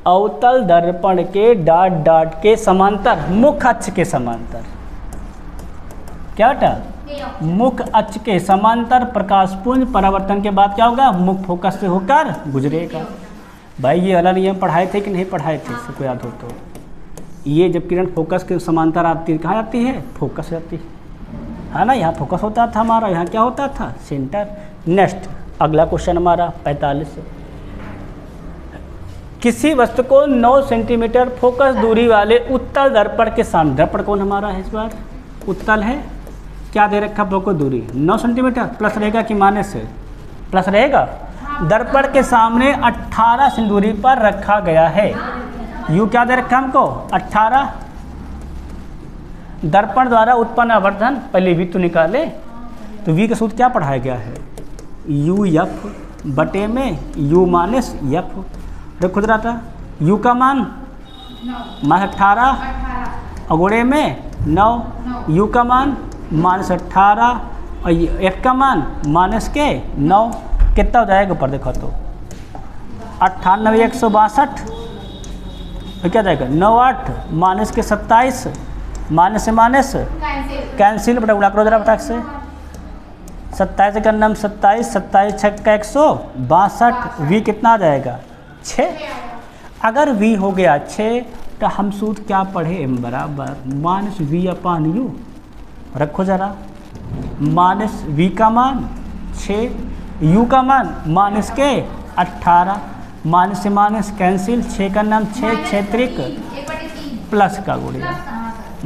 अवतल दर्पण के डाट डाट के समांतर, मुख्य अक्ष के समांतर, क्या था मुख्य अक्ष के समांतर प्रकाश पुंज परावर्तन के बाद क्या होगा, मुख्य फोकस से होकर गुजरेगा। भाई ये वाला नियम पढ़ाए थे कि नहीं पढ़ाए थे, सबको याद हो तो। ये जब किरण फोकस के समांतर आती है, कहाँ आती है, फोकस आती है ना, यहाँ फोकस होता था हमारा, यहाँ क्या होता था, सेंटर। नेक्स्ट अगला क्वेश्चन हमारा 45, किसी वस्तु को 9 सेंटीमीटर फोकस दूरी वाले उत्तल दर्पण के सामने, दर्पण कौन हमारा है इस बार, उत्तल है, क्या दे रखा फोकस दूरी 9 सेंटीमीटर, प्लस रहेगा कि माइनस है, प्लस रहेगा। दर्पण के सामने 18 सेंटीमीटर दूरी पर रखा गया है, यू क्या दे रखा हमको 18। दर्पण द्वारा उत्पन्न आवर्धन, पहले वी तो निकाले, तो वी का सूत्र क्या पढ़ाया गया है, यू एफ बटे में यू माइनस एफ। देखो जरा था, यू का मान -18 और गुणे में 9, यू का मान -18 और एफ का मान -9, कितना हो जाएगा ऊपर देखो तो 98 162, तो क्या जाएगा 9 8 माइनस के 27, माइनस से माइनस कैंसिल, बटा गुणा करो जरा फटाक से, 27 का नाम 27, 27 6 का 162, वी कितना आ जाएगा 6। अगर वी हो गया 6 तो हम सूत्र क्या पढ़े, एम बराबर -v अपान यू। रखो जरा, माइनस वी का मान 6, यू का मान माइनस के 18, माइनस से माइनस कैंसिल, 6 का नाम 6 6 त्रिक प्लस का गुणिया,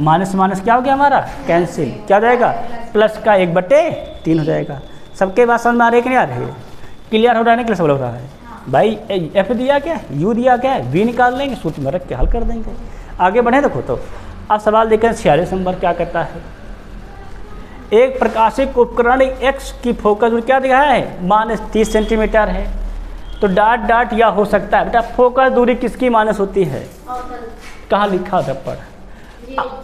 माइनस माइनस क्या हो गया हमारा कैंसिल, क्या हो जाएगा प्लस का 1/3 हो जाएगा। सबके बात समझ में आ रही है कि नहीं आ रही है, क्लियर हो जाने के लिए सब लोग रहा है भाई। एफ दिया क्या, यू दिया क्या, वी निकाल लेंगे, सूत्र में रख के हल कर देंगे। आगे बढ़े देखो तो अब सवाल देखें 46 नंबर क्या कहता है। एक प्रकाशिक उपकरण X की फोकस दूरी क्या दिखाया है, -30 सेंटीमीटर है। तो डॉट डॉट या हो सकता है बेटा फोकस दूरी किसकी माइनस होती है, कहाँ लिखा दर्पण,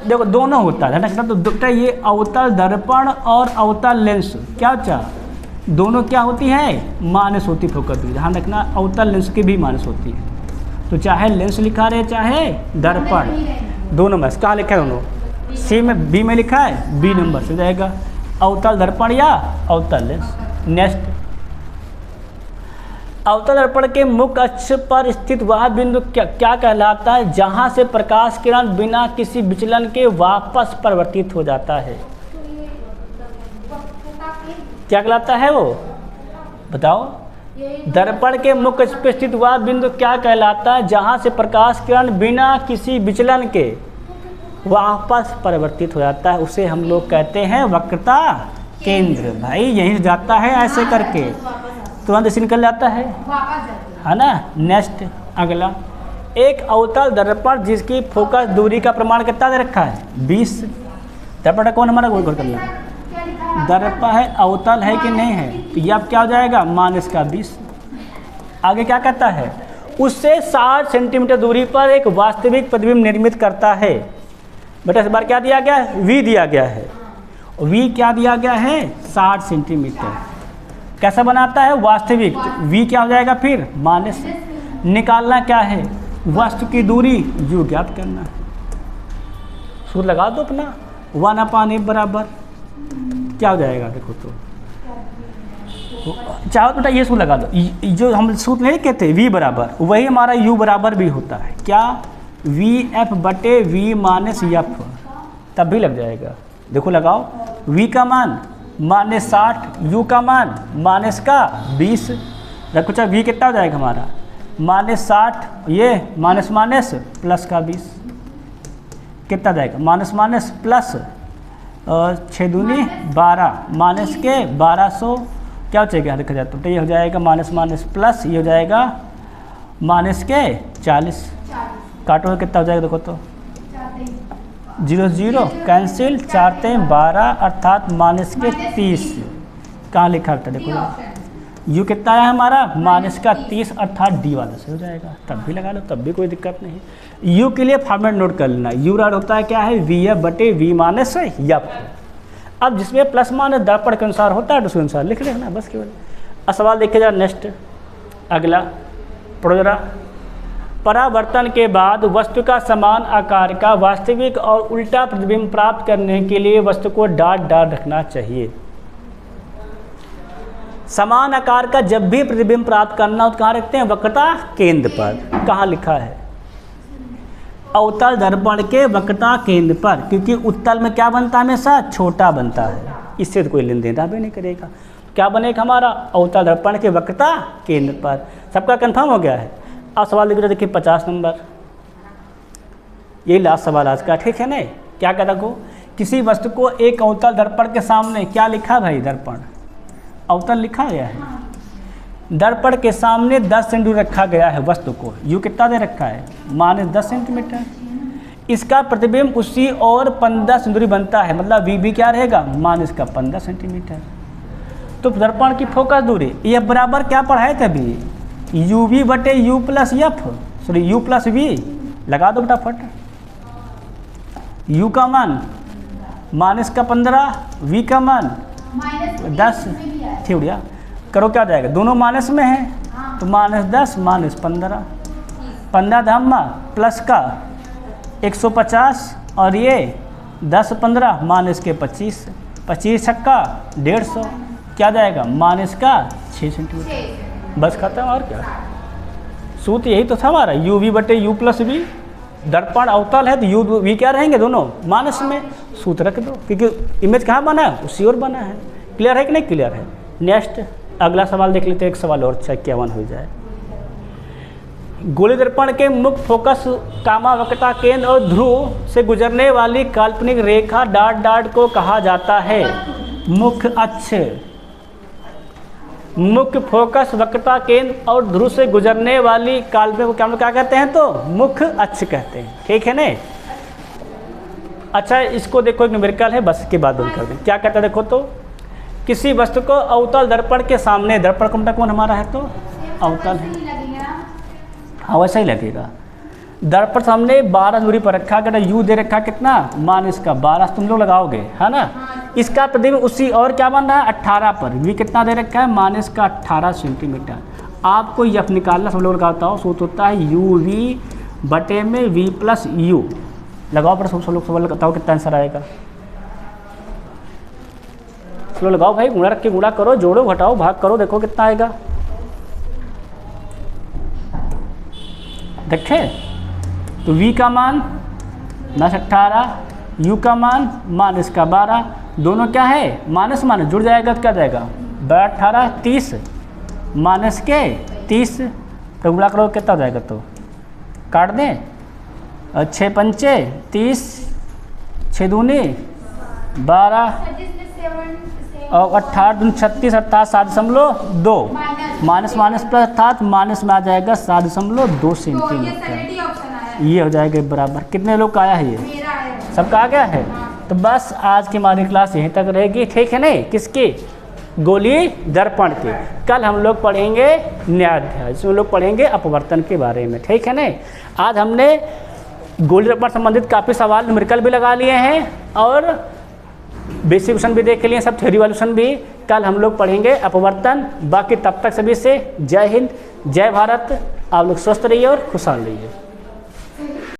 देखो दोनों होता है ना। तो बेटा ये अवतल दर्पण और अवतल लेंस क्या दोनों क्या होती है, माइनस होती फोकस दूरी। ध्यान रखना अवतल लेंस की भी माइनस होती है। तो चाहे लेंस लिखा रहे चाहे दर्पण, दोनों में कहाँ लिखा है, दोनों सी में बी में लिखा है, बी नंबर से जाएगा अवतल दर्पण या अवतल लेंस। नेक्स्ट, अवतल दर्पण के मुख्य अक्ष पर स्थित वह बिंदु क्या कहलाता है जहां से प्रकाश किरण बिना किसी विचलन के वापस परिवर्तित हो जाता है, क्या कहलाता है वो बताओ। दर्पण के मुख्य अक्ष पर स्थित वह बिंदु क्या कहलाता है जहां से प्रकाश किरण बिना किसी विचलन के वापस परिवर्तित हो जाता है, उसे हम लोग कहते हैं वक्रता केंद्र। भाई यहीं से जाता है ऐसे करके तुरंत इसे निकल जाता है ना। नेक्स्ट अगला, एक अवतल दर्पण जिसकी फोकस दूरी का प्रमाण कितना दे रखा है, 20। दर्पण कौन हमारा गोल करना, दर्पण है अवतल है कि नहीं है, तो ये अब क्या हो जाएगा -20। आगे क्या कहता है, उससे 60 सेंटीमीटर दूरी पर एक वास्तविक प्रतिबिंब निर्मित करता है। बेटा इस बार क्या दिया गया है, v दिया गया है। v क्या दिया गया है, 60 सेंटीमीटर। कैसा बनाता है, वास्तविक। v क्या हो जाएगा फिर माइनस। निकालना क्या है, वस्तु की दूरी u ज्ञात करना है। सूत्र लगा दो अपना, 1/f बराबर क्या हो जाएगा, देखो तो चाहो बेटा ये सूत्र लगा दो, जो हम सूत्र नहीं कहते v बराबर, वही हमारा u बराबर भी होता है क्या, VF बटे V माइनस F, तब भी लग जाएगा। देखो लगाओ, V का मान -60, U का मान -20। देखो चाहे V कितना हो जाएगा हमारा, -60, ये माइनस माइनस प्लस का 20 कितना जाएगा, माइनस प्लस 6 दूनी 12 माइनस के 1200 क्या हो जाएगा, देखा जाए तो ये हो जाएगा माइनस प्लस, ये हो जाएगा माइनस के 40। काटो कितना हो जाएगा, देखो तो 0 0 कैंसिल, 4 3 12 अर्थात माइनस के 30। कहाँ लिखा था, देखो यू कितना आया हमारा -30 अर्थात डी वाला से हो जाएगा, तब भी लगा लो, तब भी कोई दिक्कत नहीं। यू के लिए फॉर्मेट नोट कर लेना, यू राड होता है क्या है, VF बटे V माइनस F। अब जिसमें प्लस माइनस दर्पण के अनुसार होता है तो उसके अनुसार लिख लेना बस केवल। अब सवाल देखे जाए नेक्स्ट अगला, प्रोजरा, परावर्तन के बाद वस्तु का समान आकार का वास्तविक और उल्टा प्रतिबिंब प्राप्त करने के लिए वस्तु को डॉट डॉट रखना चाहिए। समान आकार का जब भी प्रतिबिंब प्राप्त करना हो तो कहाँ रखते हैं, वक्रता केंद्र पर। कहाँ लिखा है, अवतल दर्पण के वक्रता केंद्र पर, क्योंकि उत्तल में क्या बनता है, हमेशा छोटा बनता है, इससे तो कोई लेन देना भी नहीं करेगा। क्या बनेगा हमारा, अवतल दर्पण के वक्रता केंद्र पर। सबका कंफर्म हो गया है। अब सवाल देखिए 50 नंबर, ये लास्ट सवाल आज का, ठीक है ना। क्या कहता को, किसी वस्तु को एक अवतल दर्पण के सामने क्या लिखा भाई, दर्पण अवतल लिखा गया है, दर्पण के सामने 10 सेंटीमीटर रखा गया है वस्तु को, यू कितना दे रखा है, -10 सेंटीमीटर। इसका प्रतिबिंब उसी और 15 सेंटीमीटर बनता है, मतलब वी भी क्या रहेगा, -15 सेंटीमीटर। तो दर्पण की फोकस दूरी यह बराबर क्या पढ़ाए थे अभी, UV बटे U plus F, sorry U plus V। लगा दो फटाफट, U का मान -15, V का मान 10, ठीक भैया। करो क्या जाएगा, दोनों माइनस में है तो -10 -15, 15 धम्मा प्लस का 150 और ये 10 15 माइनस के 25, 25 छक्का 150, क्या जाएगा माइनस का 6 सेंटीमीटर। बस खत्म, और क्या सूत्र यही तो था हमारा, UV बटे U प्लस V। दर्पण अवतल है तो U V क्या रहेंगे, दोनों माइनस में। सूत्र रख दो, क्योंकि इमेज कहाँ बना है, उसी और बना है। क्लियर है कि नहीं क्लियर है। नेक्स्ट अगला सवाल देख लेते हैं, एक सवाल और 51 हो जाए। गोली दर्पण के मुख्य फोकस कामा वक्रता केंद्र और ध्रुव से गुजरने वाली काल्पनिक रेखा डॉट डॉट को कहा जाता है मुख्य अक्ष। मुख्य फोकस वक्रता केंद्र और ध्रुव से गुजरने वाली काल्पनिक को क्या कहते हैं, तो मुख्य अक्ष कहते हैं, ठीक है ना। अच्छा इसको देखो, एक न्यूमेरिकल है, बस इसके बाद बंद कर दें। क्या कहता है देखो, तो किसी वस्तु को अवतल दर्पण के सामने, दर्पण कौन हमारा है, तो अवतल है, हाँ वैसा ही लगेगा। दर्पण सामने 12 दूरी पर रखा, अगर यू दे रखा कितना, मान इसका 12 तुम लोग लगाओगे, है ना। इसका प्रतिबिंब उसी और क्या बन रहा है 18 पर, वी कितना दे रखा है, मान इसका 18 सेंटीमीटर। आपको यफ निकालना, सब लोग लगाता हो, सूत्र होता है यू वी बटे में वी प्लस यू। लगाओ पर सब लोग सवाल बताओ कितना आंसर आएगा। चलो लगाओ भाई, गुणा रख के गुणा करो, जोड़ो घटाओ भाग करो, देखो कितना आएगा। देखे तो v का मान माइनस 18, u का मान इसका 12, दोनों क्या है माइनस माइनस जुड़ जाएगा तो क्या जाएगा 18 30 माइनस के 30, तो गुणा करो कितना हो जाएगा, तो काट दें, 6 पंचे 30, 6 दूनी 12 और 18 दूनी 36, 7.2 माइनस माइनस प्लस अर्थात माइनस में आ जाएगा 7.2 सेंटीमीटर। ये हो जाएगा बराबर। कितने लोग का आया है, ये सबका आ गया है। तो बस आज की हमारी क्लास यहीं तक रहेगी, ठीक है नहीं, किसकी, गोलीय दर्पण के। कल हम लोग पढ़ेंगे न्यायाध्याय, इसमें लोग पढ़ेंगे अपवर्तन के बारे में, ठीक है नहीं। आज हमने गोलीय दर्पण संबंधित काफ़ी सवाल न्यूमेरिकल भी लगा लिए हैं और बेसिक क्वेश्चन भी देख लिए, सब थ्योरी वाले क्वेश्चन भी। कल हम लोग पढ़ेंगे अपवर्तन। बाकी तब तक सभी से जय हिंद, जय भारत। आप लोग स्वस्थ रहिए और खुशहाल रहिए।